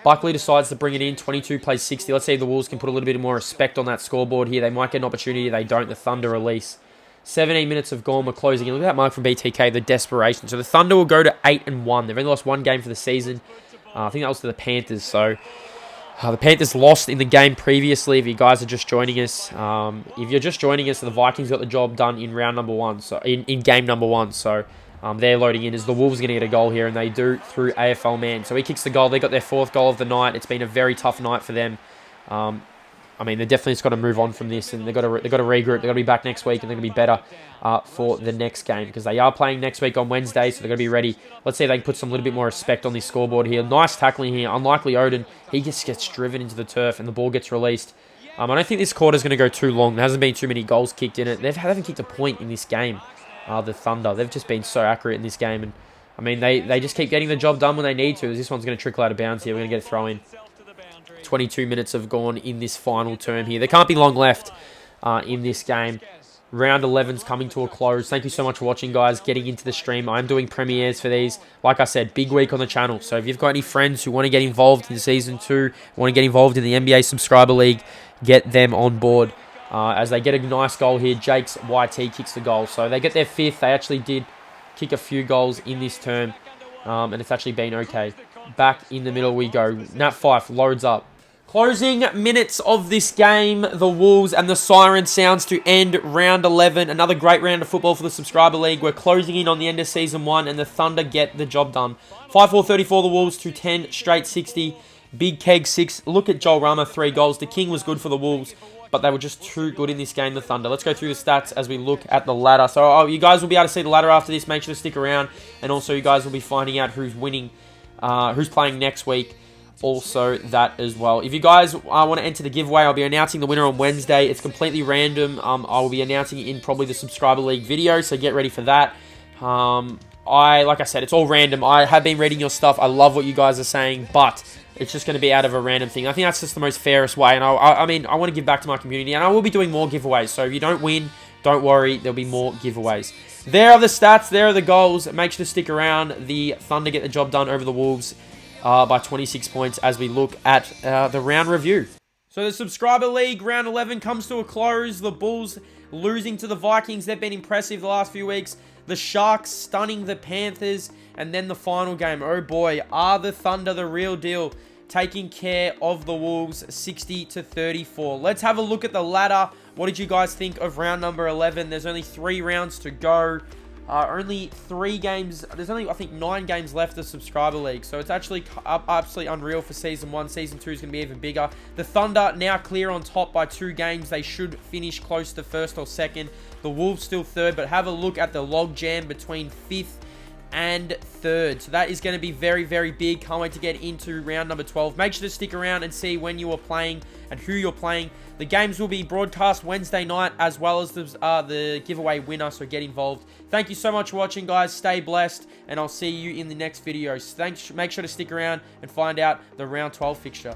Buckley decides to bring it in. 22 plays 60. Let's see if the Wolves can put a little bit more respect on that scoreboard here. They might get an opportunity. They don't. The Thunder release. 17 minutes have gone. We're closing in. Look at that mark from BTK. The desperation. So the Thunder will go to 8-1. They've only lost one game for the season. I think that was to the Panthers. So the Panthers lost in the game previously. If you guys are just joining us, if you're just joining us, the Vikings got the job done in round number 1. So in game number 1. So they're loading in. As the Wolves are going to get a goal here, and they do through AFL man. So he kicks the goal. They got their 4th goal of the night. It's been a very tough night for them. I mean, they definitely just got to move on from this, and they've got to regroup. They've got to be back next week, and they're going to be better for the next game, because they are playing next week on Wednesday, so they're going to be ready. Let's see if they can put some little bit more respect on this scoreboard here. Nice tackling here. Unlikely Odin. He just gets driven into the turf, and the ball gets released. I don't think this quarter is going to go too long. There hasn't been too many goals kicked in it. They haven't kicked a point in this game, the Thunder. They've just been so accurate in this game, and I mean, they just keep getting the job done when they need to. This one's going to trickle out of bounds here. We're going to get a throw in. 22 minutes have gone in this final term here. There can't be long left in this game. Round 11's coming to a close. Thank you so much for watching, guys. Getting into the stream. I'm doing premieres for these. Like I said, big week on the channel. So if you've got any friends who want to get involved in Season 2, want to get involved in the NBA Subscriber League, get them on board. As they get a nice goal here, Jake's YT kicks the goal. So they get their 5th. They actually did kick a few goals in this term. And it's actually been okay. Back in the middle we go. Nat Fife loads up. Closing minutes of this game, the Wolves and the siren sounds to end round 11. Another great round of football for the Subscriber League. We're closing in on the end of Season 1, and the Thunder get the job done. 5-4-34 the Wolves to 10 straight 60. Big Keg 6. Look at Joel Rama, 3 goals. The King was good for the Wolves, but they were just too good in this game, the Thunder. Let's go through the stats as we look at the ladder. So you guys will be able to see the ladder after this. Make sure to stick around, and also you guys will be finding out who's winning, who's playing next week. Also that as well. If you guys want to enter the giveaway, I'll be announcing the winner on Wednesday. It's completely random. I will be announcing it in probably the Subscriber League video, so get ready for that. Like I said, it's all random. I have been reading your stuff. I love what you guys are saying, but it's just going to be out of a random thing. I think that's just the most fairest way, and I mean, I want to give back to my community, and I will be doing more giveaways. So if you don't win, don't worry, there'll be more giveaways. There are the stats. There are the goals. Make sure to stick around. The Thunder get the job done over the Wolves by 26 points as we look at the round review. So the Subscriber League round 11 comes to a close. The Bulls losing to the Vikings. They've been impressive the last few weeks. The Sharks stunning the Panthers. And then the final game. Oh boy, are the Thunder the real deal? Taking care of the Wolves 60-34. Let's have a look at the ladder. What did you guys think of round number 11? There's only 3 rounds to go. Only 3 games. There's only, I think, 9 games left of Subscriber League. So it's actually absolutely unreal for Season 1. Season 2 is going to be even bigger. The Thunder now clear on top by 2 games. They should finish close to 1st or 2nd. The Wolves still 3rd. But have a look at the log jam between 5th and 3rd. So that is going to be very, very big. Can't wait to get into round number 12. Make sure to stick around and see when you are playing and who you're playing. The games will be broadcast Wednesday night, as well as the giveaway winner, so get involved. Thank you so much for watching, guys. Stay blessed, and I'll see you in the next video. Thanks. Make sure to stick around and find out the round 12 fixture.